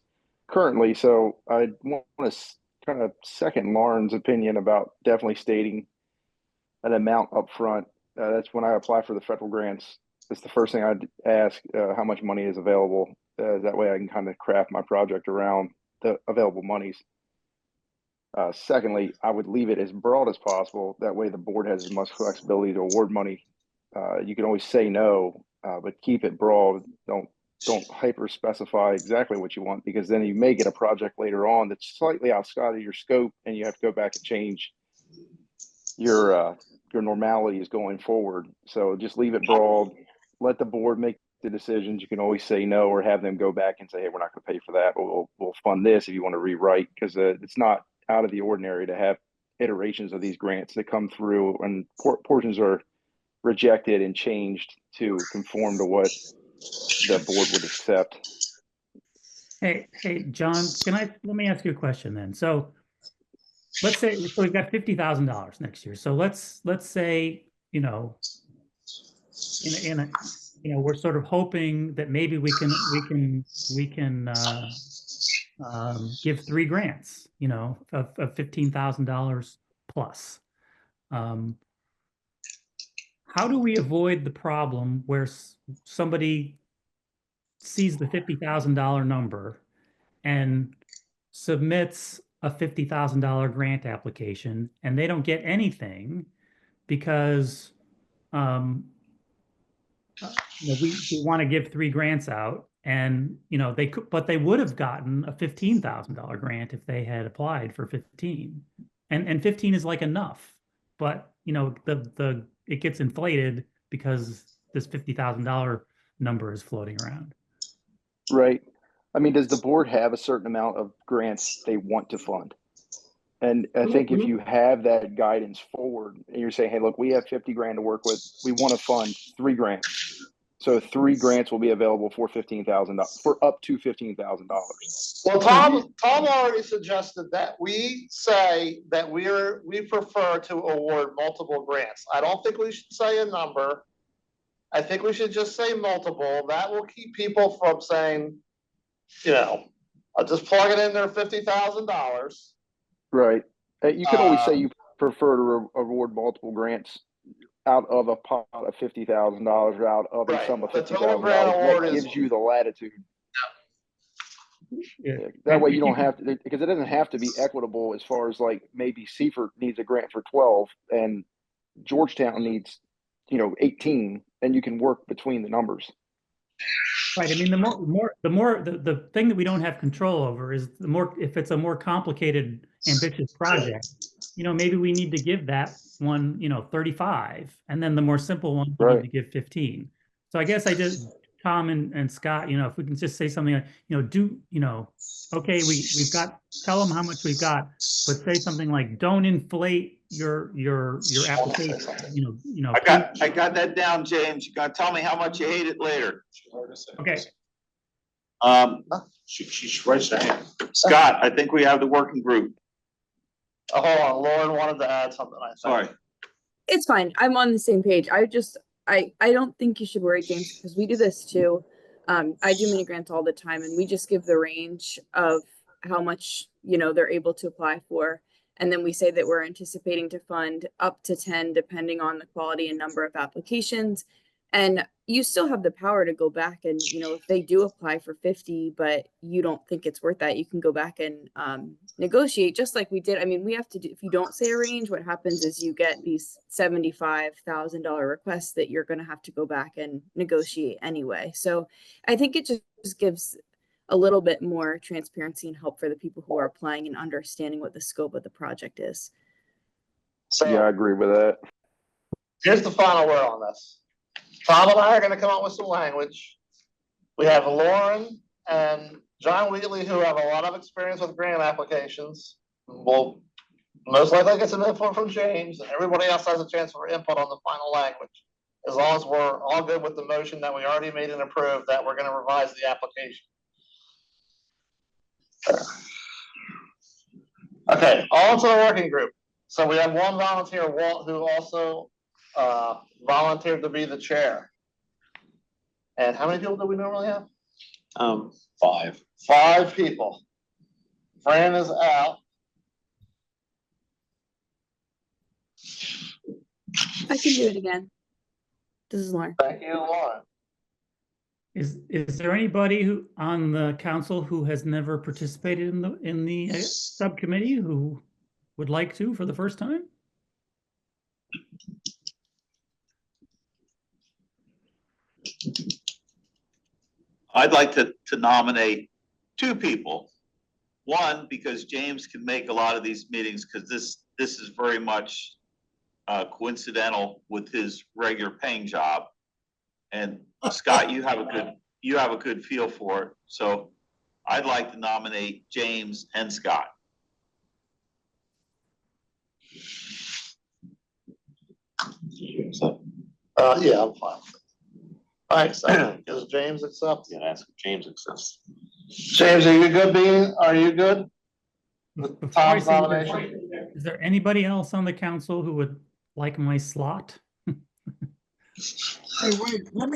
currently. So I want to kind of second Lauren's opinion about definitely stating an amount up front. That's when I apply for the federal grants. It's the first thing I'd ask, how much money is available. That way I can kind of craft my project around the available monies. Secondly, I would leave it as broad as possible. That way the board has as much flexibility to award money you can always say no, but keep it broad. Don't hyper specify exactly what you want, because then you may get a project later on that's slightly outside of your scope, and you have to go back and change your normalities going forward. So just leave it broad. Let the board make the decisions. You can always say no, or have them go back and say, hey, we're not going to pay for that. We'll fund this if you want to rewrite, because it's not out of the ordinary to have iterations of these grants that come through and portions are rejected and changed to conform to what the board would accept. Hey, John, let me ask you a question then. So let's say, so we've got $50,000 next year. So let's say, you know, we're sort of hoping that maybe we can give 3 grants, you know, of $15,000 plus. How do we avoid the problem where somebody sees the $50,000 number and submits a $50,000 grant application and they don't get anything because we want to give 3 grants out, and they could, but they would have gotten a $15,000 grant if they had applied for 15, and 15 is like enough, but it gets inflated because this $50,000 number is floating around. Right. I mean, does the board have a certain amount of grants they want to fund? And I think if you have that guidance forward and you're saying, hey, look, we have 50 grand to work with, we want to fund 3 grants. So 3 grants will be available for $15,000, for up to $15,000. Well, Tom already suggested that we say that we prefer to award multiple grants. I don't think we should say a number. I think we should just say multiple. That will keep people from saying, I'll just plug it in there, $50,000. Right. You could always say you prefer to award multiple grants out of a pot of $50,000 or out of a sum of $50,000. That gives you the latitude. Yeah. That way you don't have to, because it doesn't have to be equitable as far as like maybe Seaford needs a grant for 12 and Georgetown needs, 18, and you can work between the numbers. Right. I mean, the thing that we don't have control over is if it's a more complicated, ambitious project, maybe we need to give that one, 35, and then the more simple one, we need to give 15. So I guess Tom and Scott, if we can just say something like, okay, we've got, tell them how much we've got, but say something like, don't inflate your application. I got that down, James. You gotta tell me how much you hate it later. Okay. She raised her hand. Scott, I think we have the working group. Oh, hold on, Lauren wanted to add something. Sorry. It's fine. I'm on the same page. I don't think you should worry, James, because we do this too. I do mini grants all the time, and we just give the range of how much, they're able to apply for. And then we say that we're anticipating to fund up to 10, depending on the quality and number of applications. And you still have the power to go back and, if they do apply for 50, but you don't think it's worth that, you can go back and negotiate just like we did. I mean, we have to do, if you don't say a range, what happens is you get these $75,000 requests that you're going to have to go back and negotiate anyway. So I think it just gives a little bit more transparency and help for the people who are applying and understanding what the scope of the project is. So yeah, I agree with that. Here's the final word on this. Tom and I are going to come up with some language. We have Lauren and John Wheatley, who have a lot of experience with grant applications. We'll most likely get some input from James, and everybody else has a chance for input on the final language. As long as we're all good with the motion that we already made and approved, that we're going to revise the application. Okay, on to the working group. So we have one volunteer, Walt, who also volunteered to be the chair. And how many people do we normally have? 5. 5 people. Fran is out. I can do it again. This is Lauren. Thank you, Lauren. Is there anybody who on the council who has never participated in the subcommittee who would like to for the first time? I'd like to nominate two people. One, because James can make a lot of these meetings, because this is very much coincidental with his regular paying job. And Scott, you have a good feel for it. So I'd like to nominate James and Scott. So, Yeah, I'm fine. All right, so does James accept? yeah, ask if James accepts. James, are you good, Are you good with Before I Tom's say that, nomination? is there anybody else on the council who would like my slot? Hey, wait, let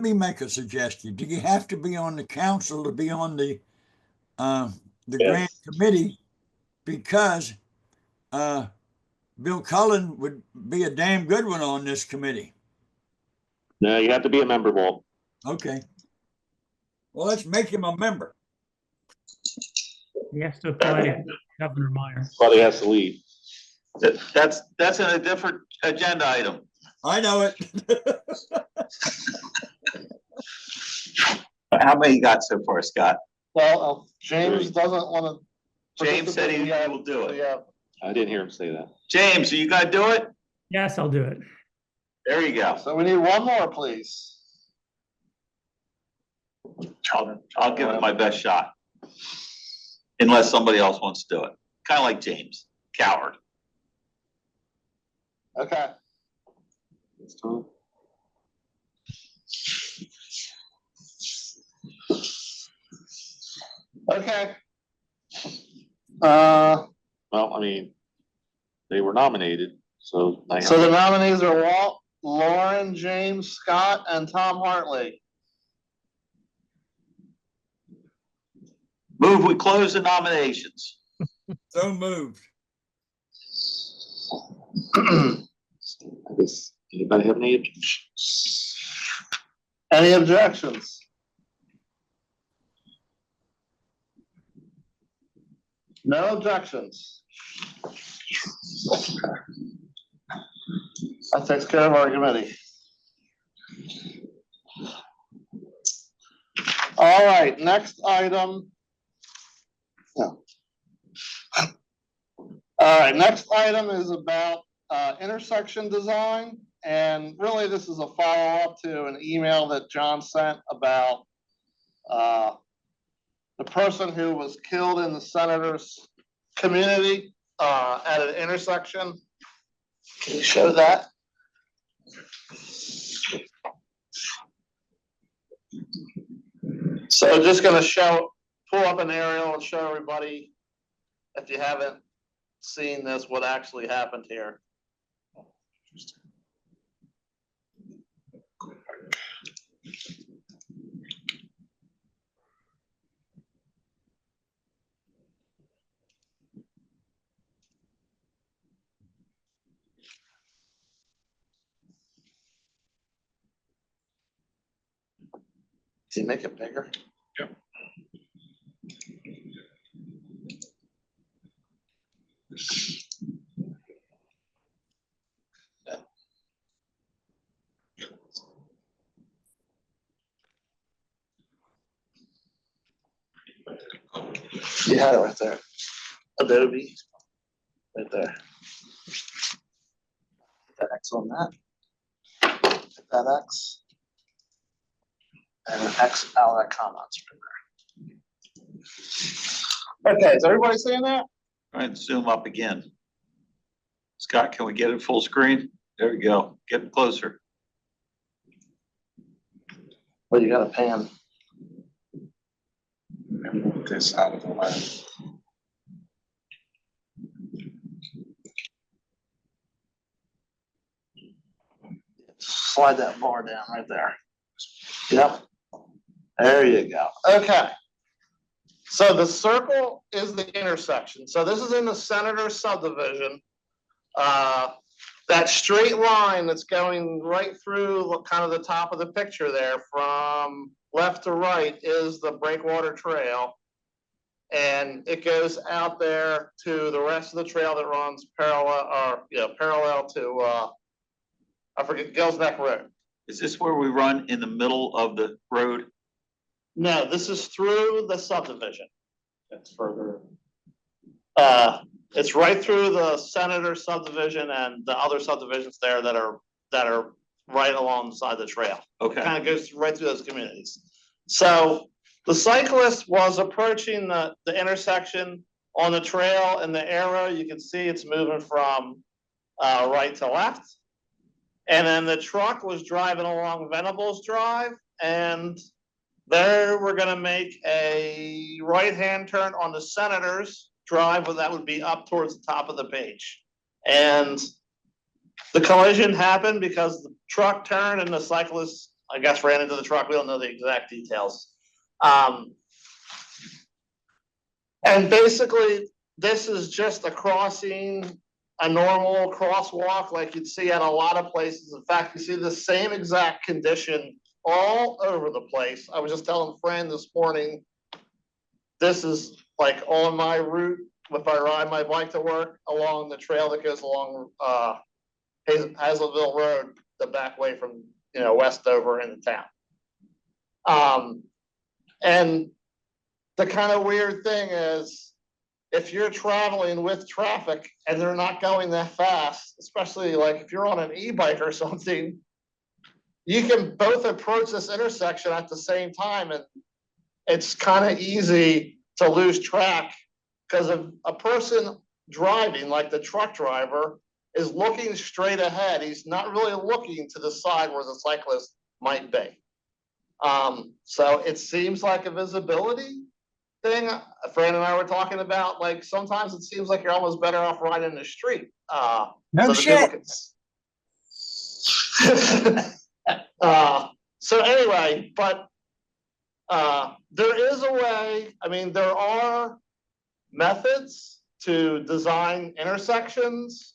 me make a suggestion. Do you have to be on the council to be on the grant committee? Because Bill Cullen would be a damn good one on this committee. No, you have to be a member, Walt. Okay. Well, let's make him a member. He has to apply to Governor Meyer. Probably has to lead. That's in a different agenda item. I know it. How many you got so far, Scott? Well, James doesn't want to. James said he will do it. Yeah. I didn't hear him say that. James, are you gonna do it? Yes, I'll do it. There you go. So we need one more, please. I'll give it my best shot. Unless somebody else wants to do it. Kind of like James, coward. Okay. Okay. Well, I mean, they were nominated, so. So the nominees are Walt, Lauren, James, Scott, and Tom Hartley. Move, we close the nominations. So moved. Anybody have any objections? Any objections? No objections. That takes care of our committee. All right, next item. No. All right, next item is about intersection design. And really, this is a follow-up to an email that John sent about the person who was killed in the senator's community at an intersection. Can you show that? So just gonna pull up an aerial and show everybody, if you haven't seen this, what actually happened here. Can you make it bigger? Yeah. You had it right there. Adobe. Right there. Hit that X on that. Hit that X. And an X out of that comments right there. Okay, is everybody seeing that? All right, zoom up again. Scott, can we get it full screen? There we go. Get closer. Well, you got a pan. Move this out of the way. Slide that bar down right there. Yep. There you go. Okay. So the circle is the intersection. So this is in the Senator subdivision. That straight line that's going right through kind of the top of the picture there from left to right is the Breakwater Trail. And it goes out there to the rest of the trail that runs parallel to, I forget, Gills Neck Road. Is this where we run in the middle of the road? No, this is through the subdivision. That's further. It's right through the Senator subdivision and the other subdivisions there that are right alongside the trail. Okay. Kind of goes right through those communities. So the cyclist was approaching the intersection on the trail, and the arrow, you can see it's moving from right to left. And then the truck was driving along Venables Drive, and there we're gonna make a right-hand turn on the Senator's Drive, where that would be up towards the top of the page. And the collision happened because the truck turned and the cyclist, I guess, ran into the truck. We don't know the exact details. And basically, this is just a crossing, a normal crosswalk like you'd see at a lot of places. In fact, you see the same exact condition all over the place. I was just telling a friend this morning, this is like on my route, if I ride my bike to work, along the trail that goes along Hazelville Road, the back way from, Westover into town. And the kind of weird thing is, if you're traveling with traffic and they're not going that fast, especially like if you're on an e-bike or something, you can both approach this intersection at the same time, and it's kind of easy to lose track because of a person driving, like the truck driver, is looking straight ahead. He's not really looking to the side where the cyclist might be. So it seems like a visibility thing. Fran and I were talking about, like, sometimes it seems like you're almost better off riding the street. No shit. So anyway, but there is a way. I mean, there are methods to design intersections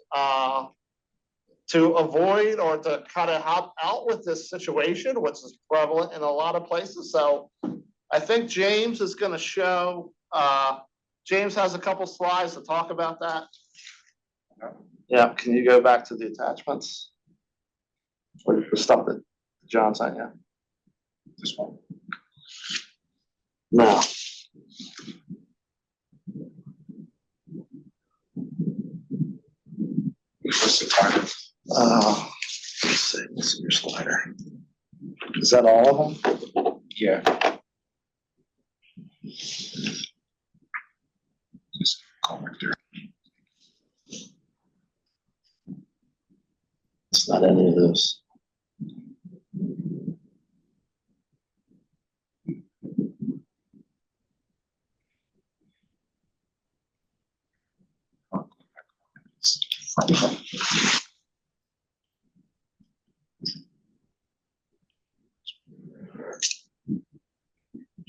to avoid or to kind of help out with this situation, which is prevalent in a lot of places. So I think James is going to show, James has a couple slides to talk about that. Yeah, can you go back to the attachments? Or the stuff that John sent you? This one? No. What's the target? Let's see, what's your slider? Is that all of them? Yeah. Just corrector. It's not any of those.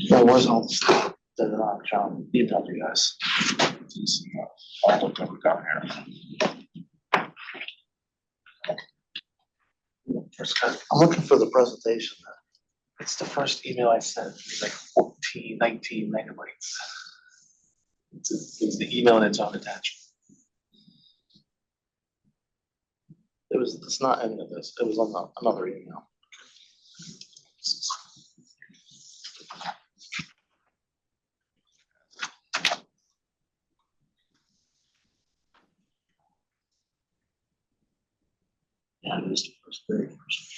That was all the stuff that John emailed you guys. All the stuff we got here. I'm looking for the presentation. It's the first email I sent, it's like 14, 19 megabytes. It's the email and its own attachment. It's not any of this. It was on another email. Yeah, it was the very first.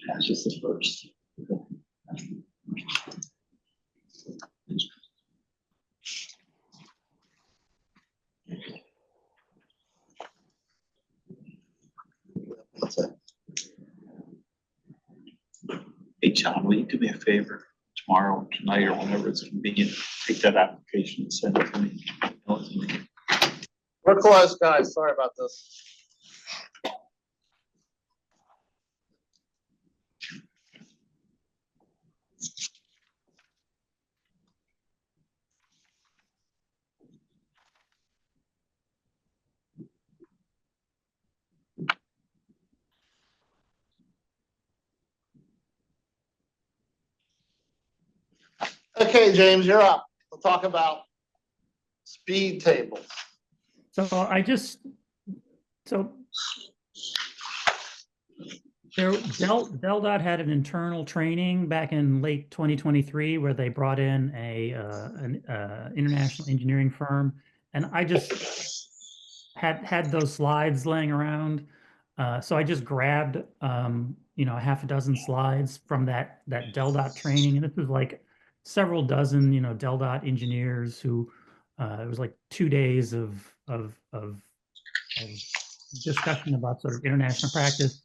That's just the first. What's that? Hey, John, will you do me a favor tomorrow, tonight, or whenever it's convenient, take that application and send it to me? Email it to me. We're close, guys. Sorry about this. Okay, James, you're up. We'll talk about speed tables. So DelDOT had an internal training back in late 2023 where they brought in an international engineering firm, and I just had those slides laying around. So I just grabbed a half a dozen slides from that DelDOT training, and this was like several dozen DelDOT engineers who it was like 2 days of discussion about sort of international practice.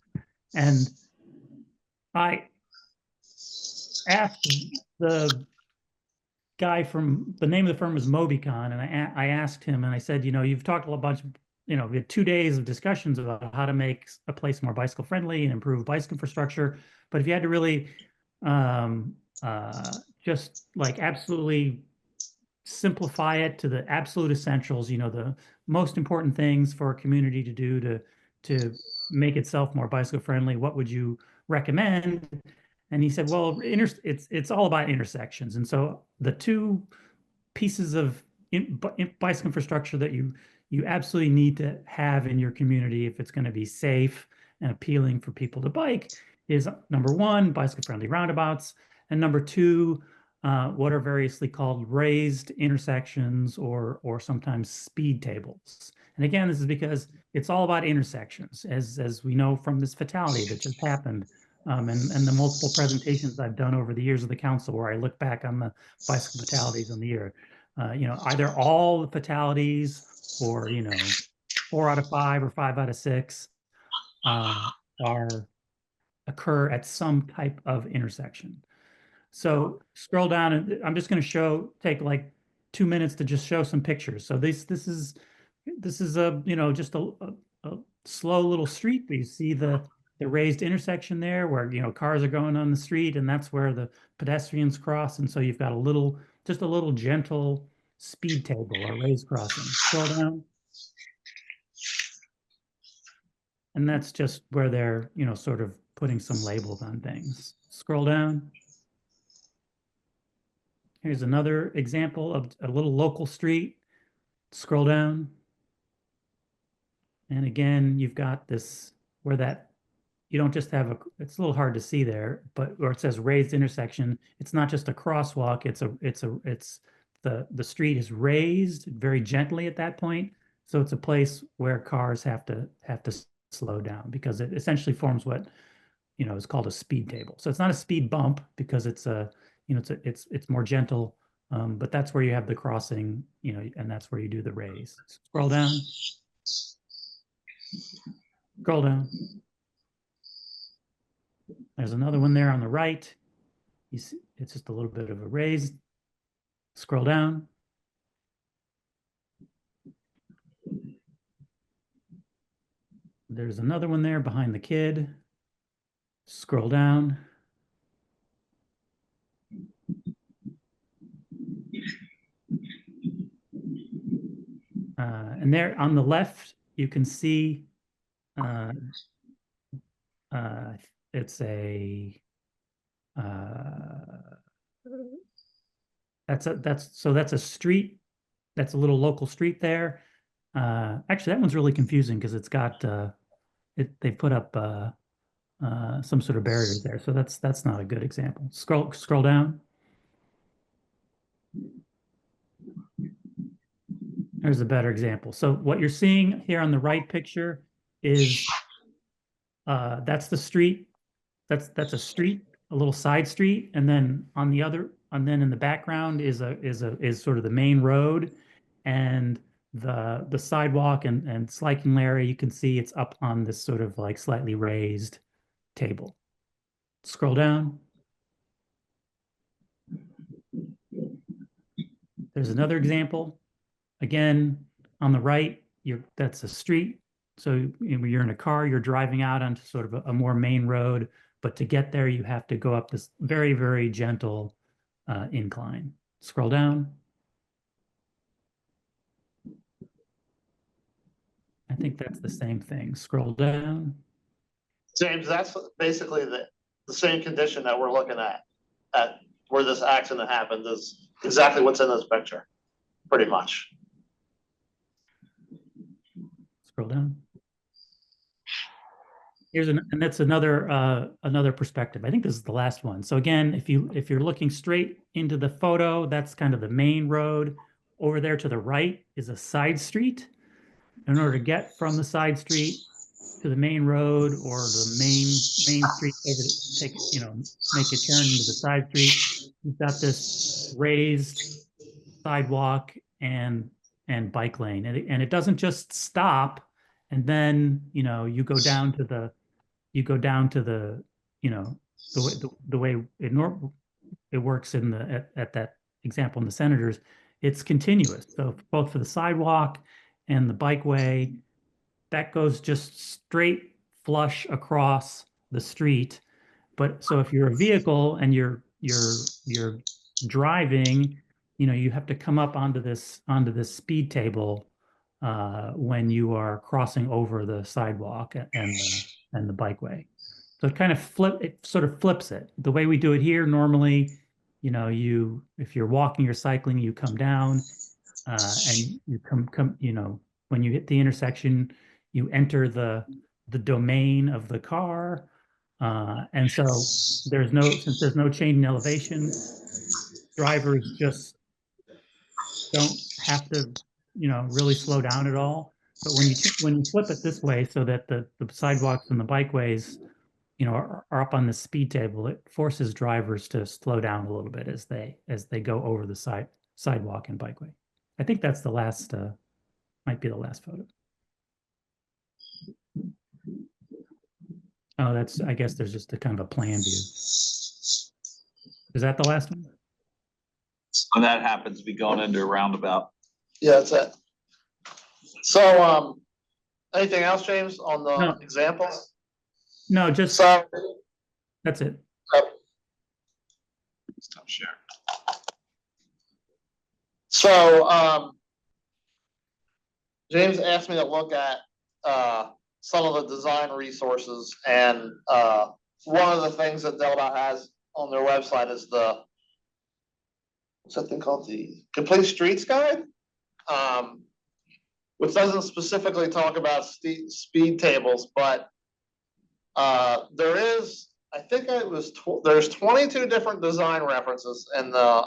And I asked the guy from the name of the firm was Mobicon, and I asked him, and I said, you've talked a bunch, we had 2 days of discussions about how to make a place more bicycle friendly and improve bicycle infrastructure. But if you had to really just like absolutely simplify it to the absolute essentials, the most important things for a community to do to make itself more bicycle friendly, what would you recommend? And he said, well, it's all about intersections. And so the two pieces of bicycle infrastructure that you absolutely need to have in your community if it's going to be safe and appealing for people to bike is, number one, bicycle friendly roundabouts, and number two, what are variously called raised intersections or sometimes speed tables. And again, this is because it's all about intersections, as we know from this fatality that just happened, and the multiple presentations I've done over the years of the council where I look back on the bicycle fatalities on the year. Either all the fatalities or 4 out of 5 or 5 out of 6 occur at some type of intersection. So scroll down, and I'm just going to take like 2 minutes to just show some pictures. So this is a just a slow little street, but you see the raised intersection there where cars are going on the street, and that's where the pedestrians cross. And so you've got just a little gentle speed table or raised crossing. Scroll down. And that's just where they're sort of putting some labels on things. Scroll down. Here's another example of a little local street. Scroll down. And again, you've got this where that you don't just have it's a little hard to see there, but where it says raised intersection, it's not just a crosswalk, the street is raised very gently at that point. So it's a place where cars have to slow down because it essentially forms what is called a speed table. So it's not a speed bump because it's more gentle, but that's where you have the crossing, and that's where you do the raise. Scroll down. Scroll down. There's another one there on the right. You see, it's just a little bit of a raise. Scroll down. There's another one there behind the kid. Scroll down. And there on the left, you can see it's a that's a street. That's a little local street there. Actually, that one's really confusing because it's got they put up some sort of barriers there. So that's not a good example. Scroll down. There's a better example. So what you're seeing here on the right picture is that's the street. That's a street, a little side street, and then on the other, and then in the background is sort of the main road, and the sidewalk and cycling area. You can see it's up on this sort of like slightly raised table. Scroll down. There's another example. Again, on the right, that's a street. So when you're in a car, you're driving out onto sort of a more main road, but to get there, you have to go up this very, very gentle incline. Scroll down. I think that's the same thing. Scroll down. James, that's basically the same condition that we're looking at where this accident happened is exactly what's in this picture, pretty much. Scroll down. And that's another perspective. I think this is the last one. So again, if you're looking straight into the photo, that's kind of the main road. Over there to the right is a side street. In order to get from the side street to the main road or the main street over to take, make a turn into the side street, you've got this raised sidewalk and bike lane. And it doesn't just stop and then, you go down to the the way it works in at that example in the Senators. It's continuous. So both for the sidewalk and the bikeway, that goes just straight flush across the street. But so if you're a vehicle and you're driving, you have to come up onto this speed table when you are crossing over the sidewalk and the bikeway. So it sort of flips it. The way we do it here normally, if you're walking or cycling, you come down and you come, when you hit the intersection, you enter the domain of the car. And so since there's no change in elevation, drivers just don't have to, really slow down at all. But when you flip it this way so that the sidewalks and the bikeways, are up on the speed table, it forces drivers to slow down a little bit as they go over the sidewalk and bikeway. I think that's the last, might be the last photo. Oh, I guess there's just a kind of a plan view. Is that the last one? When that happens, we going into a roundabout. Yeah, that's it. So, anything else, James, on the No. examples? No, just So, that's it. Stop sharing. So, James asked me to look at some of the design resources, and one of the things that Delta has on their website is what's that thing called? The Complete Streets Guide, which doesn't specifically talk about speed tables, but there is, I think there's 22 different design references in the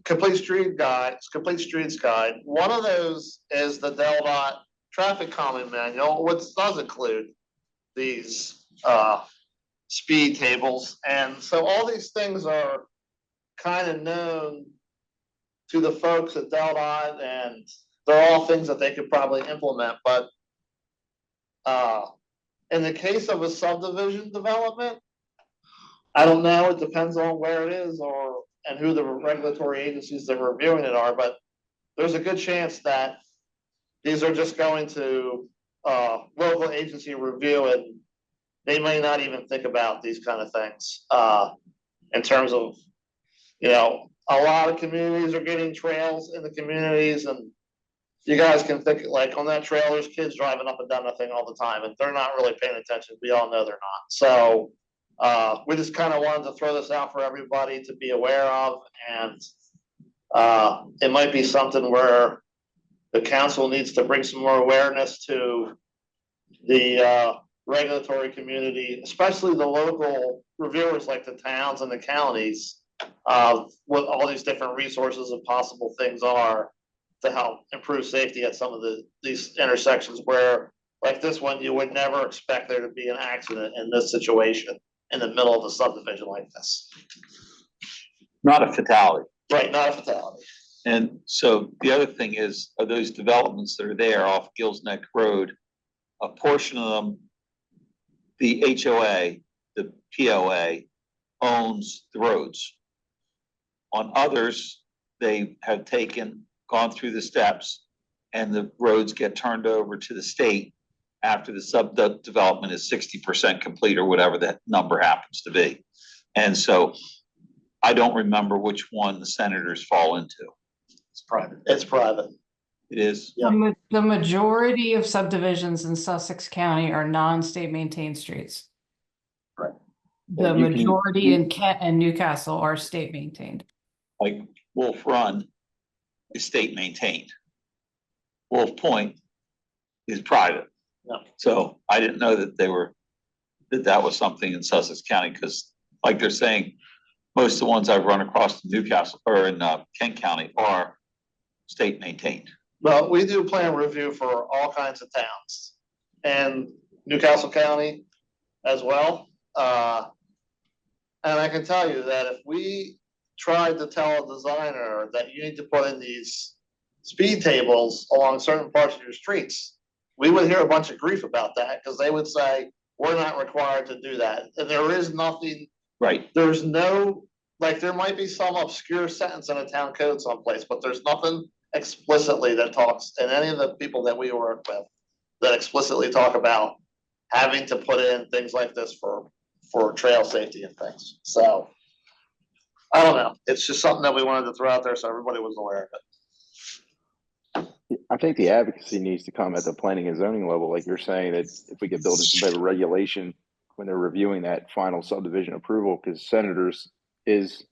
Complete Streets Guide. One of those is the DelDOT Traffic Calming Manual, which does include these speed tables. And so all these things are kind of known to the folks at DelDOT, and they're all things that they could probably implement. But in the case of a subdivision development, I don't know, it depends on where it is and who the regulatory agencies that are reviewing it are, but there's a good chance that these are just going to local agency review, and they may not even think about these kind of things in terms of, a lot of communities are getting trails in the communities, and you guys can think, like, on that trail, there's kids driving up and down that thing all the time, and they're not really paying attention. We all know they're not. So we just kind of wanted to throw this out for everybody to be aware of, and it might be something where the council needs to bring some more awareness to the regulatory community, especially the local reviewers like the towns and the counties, what all these different resources and possible things are to help improve safety at some of these intersections where, like this one, you would never expect there to be an accident in this situation in the middle of a subdivision like this. Not a fatality. Right, not a fatality. And so the other thing is, are those developments that are there off Gills Neck Road, a portion of them, the HOA, the POA owns the roads. On others, they have gone through the steps, and the roads get turned over to the state after the development is 60% complete or whatever that number happens to be. And so I don't remember which one the senators fall into. It's private. It's private. It is. Yeah. The majority of subdivisions in Sussex County are non-state maintained streets. Right. The majority in Kent and Newcastle are state maintained. Like Wolf Run is state maintained. Wolf Point is private. Yeah. So I didn't know that that was something in Sussex County, because like they're saying, most of the ones I've run across in Newcastle or in Kent County are state maintained. Well, we do plan review for all kinds of towns and Newcastle County as well. And I can tell you that if we tried to tell a designer that you need to put in these speed tables along certain parts of your streets, we would hear a bunch of grief about that, because they would say, we're not required to do that. And there is nothing, Right. there's no, like, there might be some obscure sentence in a town code someplace, but there's nothing explicitly that talks, and any of the people that we work with, that explicitly talk about having to put in things like this for trail safety and things. So I don't know. It's just something that we wanted to throw out there so everybody was aware of it. I think the advocacy needs to come at the planning and zoning level, like you're saying, that if we could build in some type of regulation when they're reviewing that final subdivision approval, because Senators is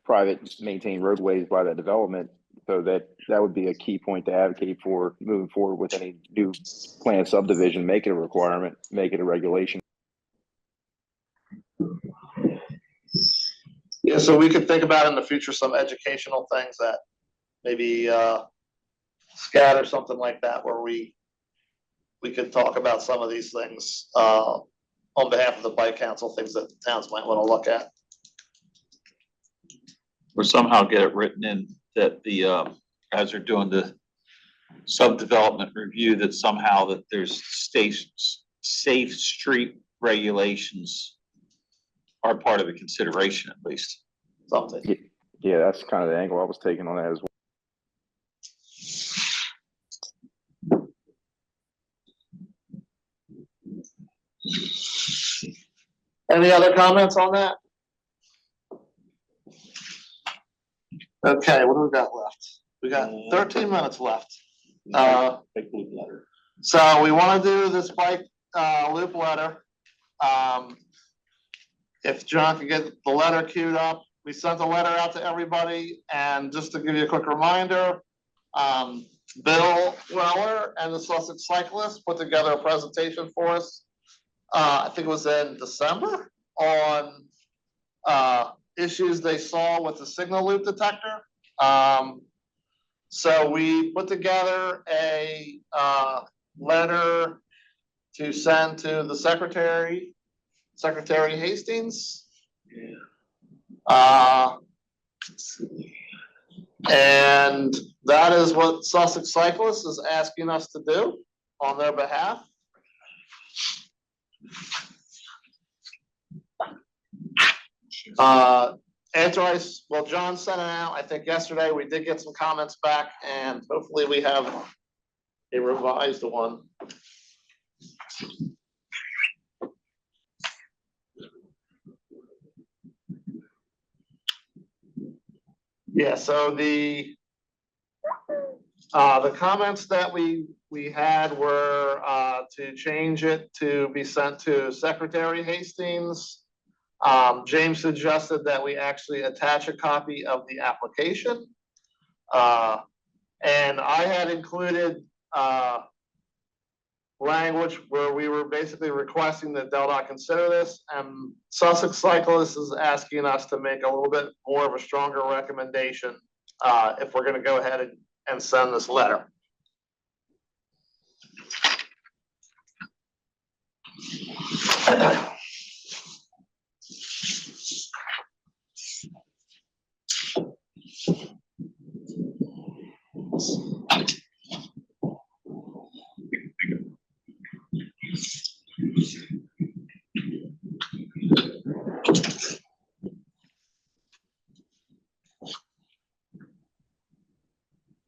private maintained roadways by that development. So that would be a key point to advocate for moving forward with any new planned subdivision. Make it a requirement, make it a regulation. Yeah, so we could think about in the future some educational things that maybe SCAT or something like that, where we could talk about some of these things on behalf of the Bike Council, things that towns might want to look at. Or somehow get it written in that as they're doing the sub-development review, that somehow that there's safe street regulations are part of the consideration, at least. Something. Yeah, that's kind of the angle I was taking on that as well. Any other comments on that? Okay, what do we got left? We got 13 minutes left. Big blue letter. So we want to do this bike loop letter. If John can get the letter queued up, we sent a letter out to everybody, and just to give you a quick reminder, Bill Weller and the Sussex Cyclists put together a presentation for us. I think it was in December, on issues they saw with the signal loop detector. So we put together a letter to send to the Secretary Hastings. And that is what Sussex Cyclists is asking us to do on their behalf. John sent it out, I think yesterday. We did get some comments back, and hopefully we have a revised one. Yeah, so the comments that we had were to change it to be sent to Secretary Hastings. James suggested that we actually attach a copy of the application. And I had included language where we were basically requesting that DelDOT consider this, and Sussex Cyclists is asking us to make a little bit more of a stronger recommendation if we're going to go ahead and send this letter.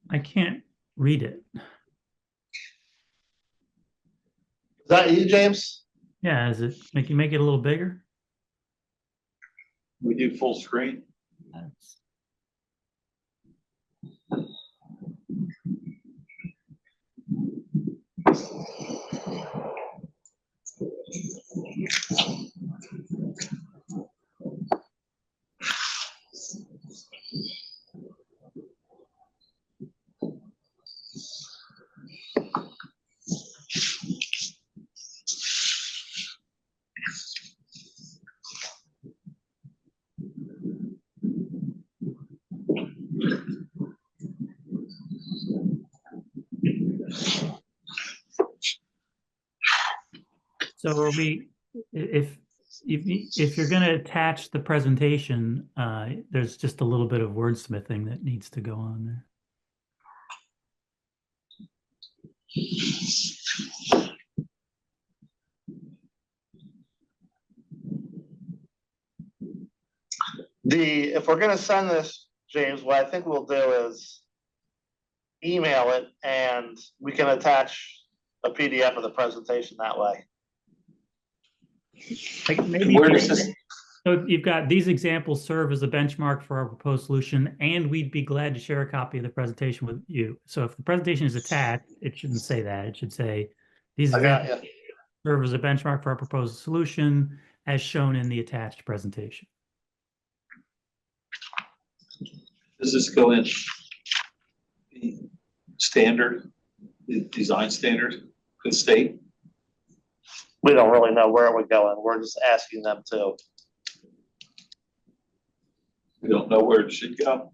I can't read it. Is that you, James? Yeah, is it make it a little bigger? We do full screen. That's- So are we, if you're gonna attach the presentation, there's just a little bit of wordsmithing that needs to go on there. If we're gonna send this, James, what I think we'll do is email it and we can attach a PDF of the presentation that way. Like maybe Where does this, so you've got these examples serve as a benchmark for our proposed solution, and we'd be glad to share a copy of the presentation with you. So if the presentation is attached, it shouldn't say that. It should say these I got examples you. serve as a benchmark for our proposed solution as shown in the attached presentation. does this go in the standard, the design standard for the state? We don't really know where it would go in. We're just asking them to. We don't know where it should go.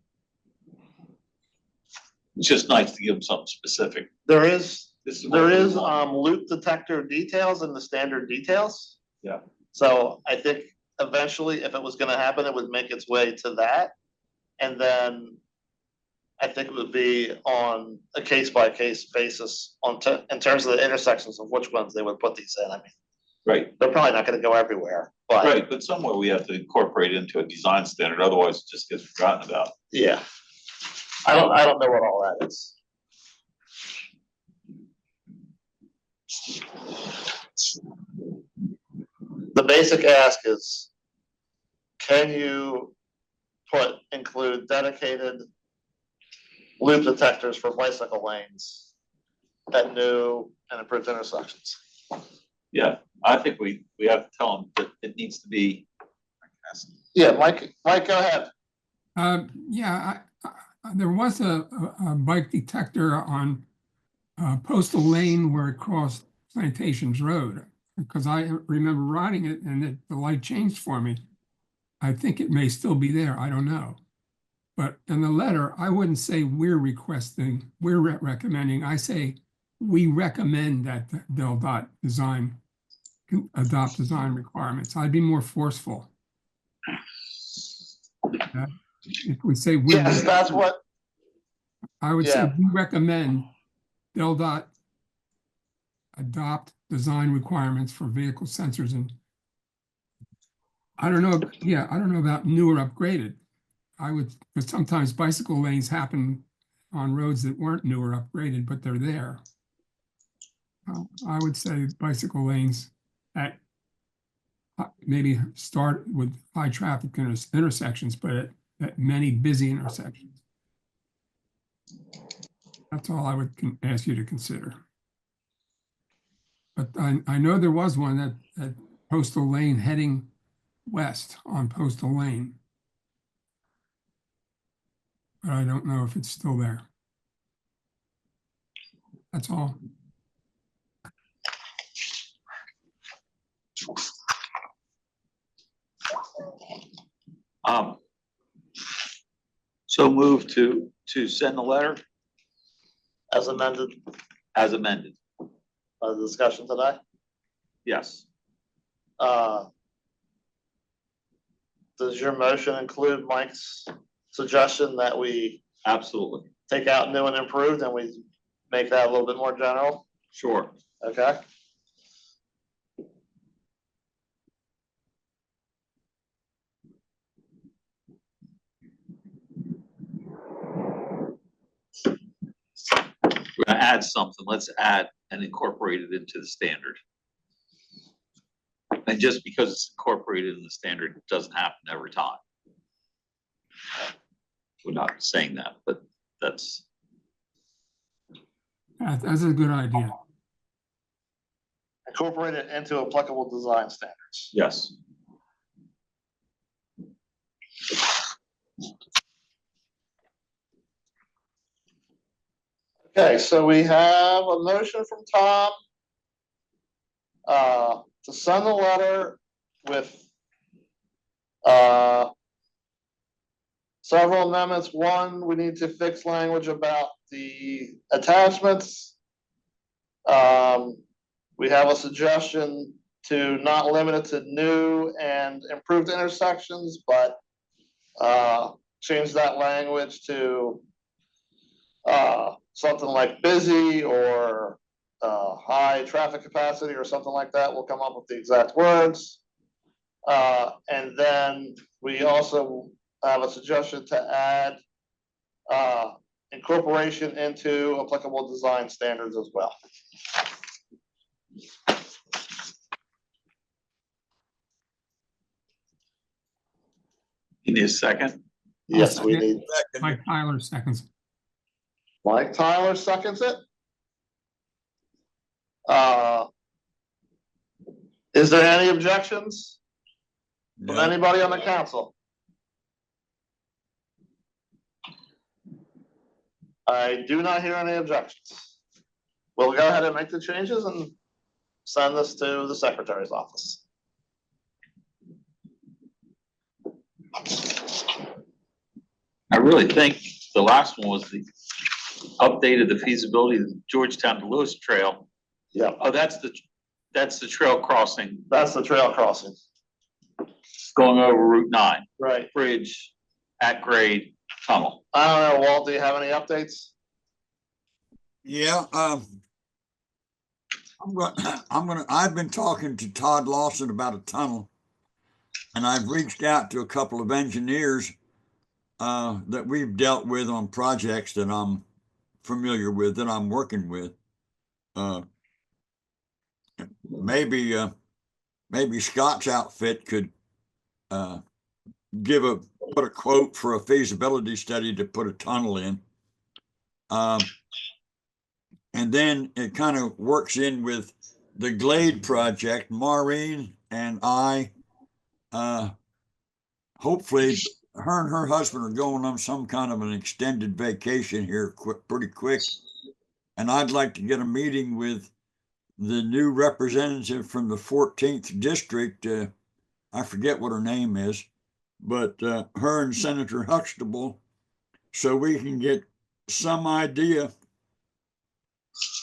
It's just nice to give them something specific. There is This is what we want. loop detector details in the standard details. Yeah. So I think eventually, if it was gonna happen, it would make its way to that. And then I think it would be on a case-by-case basis in terms of the intersections of which ones they would put these in. I mean, Right, they're probably not gonna go everywhere, but right, but somewhere we have to incorporate it into a design standard, otherwise it just gets forgotten about. yeah. I don't know what all that is. The basic ask is, can you include dedicated loop detectors for bicycle lanes at new and improved intersections? Yeah, I think we have to tell them that it needs to be. Yeah, Mike, go ahead. Yeah, there was a bike detector on Postal Lane where it crossed Plantations Road, because I remember riding it and the light changed for me. I think it may still be there. I don't know. But in the letter, I wouldn't say we're recommending. I say we recommend that DelDOT adopt design requirements. I'd be more forceful. If we say we, Yes, that's what. I would say Yeah. we recommend DelDOT adopt design requirements for vehicle sensors, and I don't know. Yeah, I don't know about new or upgraded. But sometimes bicycle lanes happen on roads that weren't new or upgraded, but they're there. I would say bicycle lanes at maybe start with high traffic intersections, but at many busy intersections. That's all I would ask you to consider. But I know there was one at Postal Lane heading west on Postal Lane. But I don't know if it's still there. That's all. So move to send the letter As amended as amended. by the discussion today. Yes, Does your motion include Mike's suggestion that we absolutely, take out new and improved and we make that a little bit more general? sure. Okay. We're gonna add something, let's add and incorporate it into the standard. And just because it's incorporated in the standard, it doesn't happen every time. We're not saying that, but that's. That's a good idea. Incorporate it into applicable design standards. Yes. Okay, so we have a motion from Tom to send a letter with several amendments. One, we need to fix language about the attachments. We have a suggestion to not limit it to new and improved intersections, but change that language to something like busy or high traffic capacity or something like that. We'll come up with the exact words. And then we also have a suggestion to add incorporation into applicable design standards as well. You need a second? Yes, we need. Mike Tyler seconds. Mike Tyler seconds it. Is there any objections from No. anybody on the council? I do not hear any objections. We'll go ahead and make the changes and send this to the secretary's office. I really think the last one was the update of the feasibility of the Georgetown to Lewis Trail. Yeah, Oh, that's the trail crossing that's the trail crossing. going over Route 9, Right. bridge at grade tunnel. I don't know, Walt, do you have any updates? Yeah, I've been talking to Todd Lawson about a tunnel, and I've reached out to a couple of engineers that we've dealt with on projects that I'm familiar with, that I'm working with. Maybe Scott's outfit could put a quote for a feasibility study to put a tunnel in. And then it kind of works in with the Glade project. Maureen and I, hopefully her and her husband are going on some kind of an extended vacation here pretty quick. And I'd like to get a meeting with the new representative from the 14th district. I forget what her name is, but her and Senator Huxtable, so we can get some idea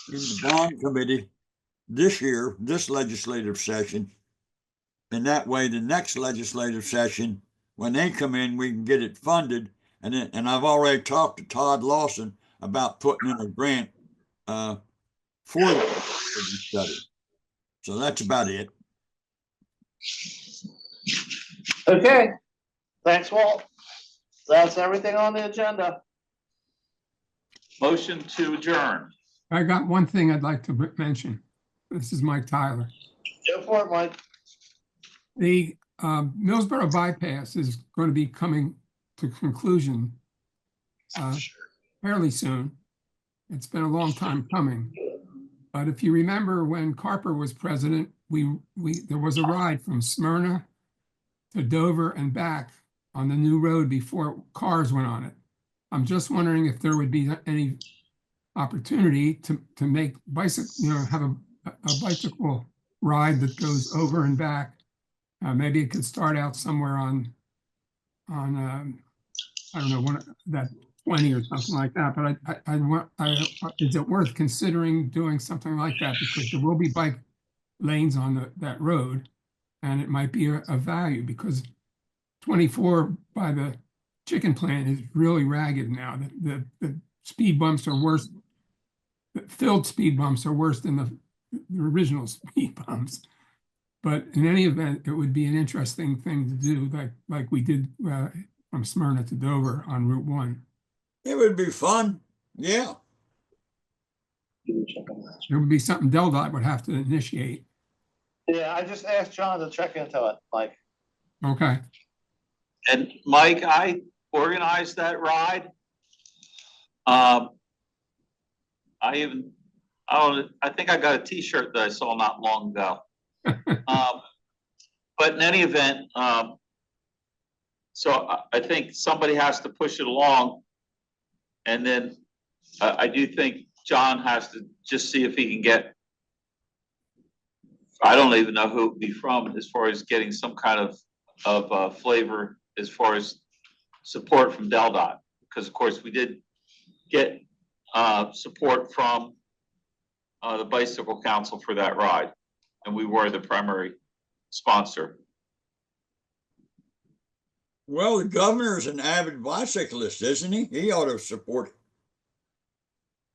in the bond committee this year, this legislative session. And that way, the next legislative session, when they come in, we can get it funded. And I've already talked to Todd Lawson about putting in a grant for the study. So that's about it. Okay, thanks, Walt. That's everything on the agenda. Motion to adjourn. I got one thing I'd like to mention. This is Mike Tyler. Go for it, Mike. The Millsboro bypass is going to be coming to conclusion fairly soon. It's been a long time coming. But if you remember when Carper was president, there was a ride from Smyrna to Dover and back on the new road before cars went on it. I'm just wondering if there would be any opportunity to make have a bicycle ride that goes over and back. Maybe it could start out somewhere on I don't know, that 20 or something like that. But is it worth considering doing something like that? Because there will be bike lanes on that road, and it might be a value, because 24 by the chicken plant is really ragged now. The speed bumps are worse. The filled speed bumps are worse than the original speed bumps. But in any event, it would be an interesting thing to do, like we did from Smyrna to Dover on Route 1. It would be fun. Yeah. It would be something DelDOT would have to initiate. Yeah, I just asked John to check into it, Mike. Okay. And Mike, I organized that ride. I think I got a t-shirt that I saw not long ago. But in any event, so I think somebody has to push it along. And then I do think John has to just see if he can get, I don't even know who it would be from, as far as getting some kind of flavor as far as support from DelDOT. Because of course we did get support from the Bicycle Council for that ride. and we were the primary sponsor. Well, the governor's an avid bicyclist, isn't he? He ought to support it.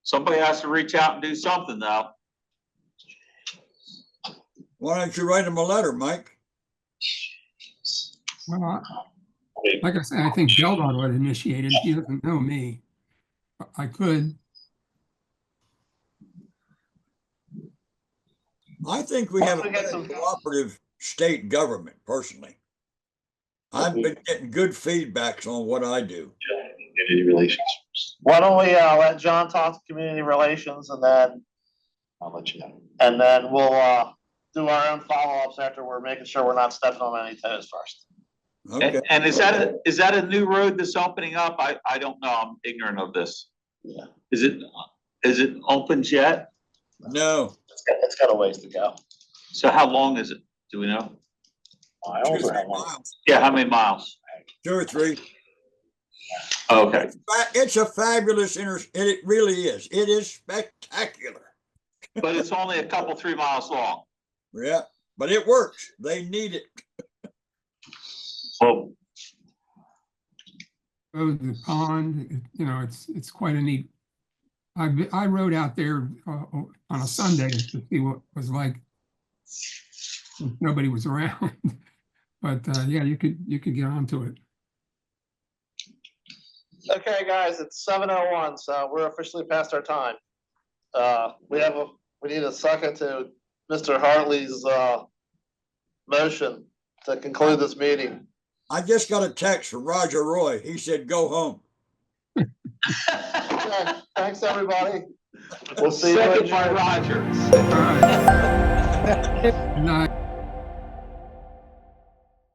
Somebody has to reach out and do something now. Why don't you write him a letter, Mike? Well, like I said, I think Delaware would initiate it. He doesn't know me. I could. I think we have a better cooperative state government, personally. I've been getting good feedbacks on what I do. Community relations. Why don't we, let John talk to community relations and then, I'll let you know. and then we'll, do our own follow-ups after we're making sure we're not stepping on any toes first. Okay. And is that a new road that's opening up? I don't know. I'm ignorant of this. Yeah. Is it opened yet? No. It's got a ways to go. So how long is it? Do we know? 2 or Miles or 3 how long? miles. Yeah, how many miles? 2 or 3. Okay. It's a fabulous it really is. It is spectacular. But it's only a couple, 3 miles long. Yeah, but it works. They need it. Well, Oh, the pond, you know, it's quite a neat. I rode out there on a Sunday to see what it was like. Nobody was around, but yeah, you could get onto it. Okay, guys, it's 7:01, so we're officially past our time. We need a second to Mr. Hartley's, motion to conclude this meeting. I just got a text from Roger Roy. He said, go home. Okay, thanks, everybody. We'll see you second later. by Roger. All right. Good night.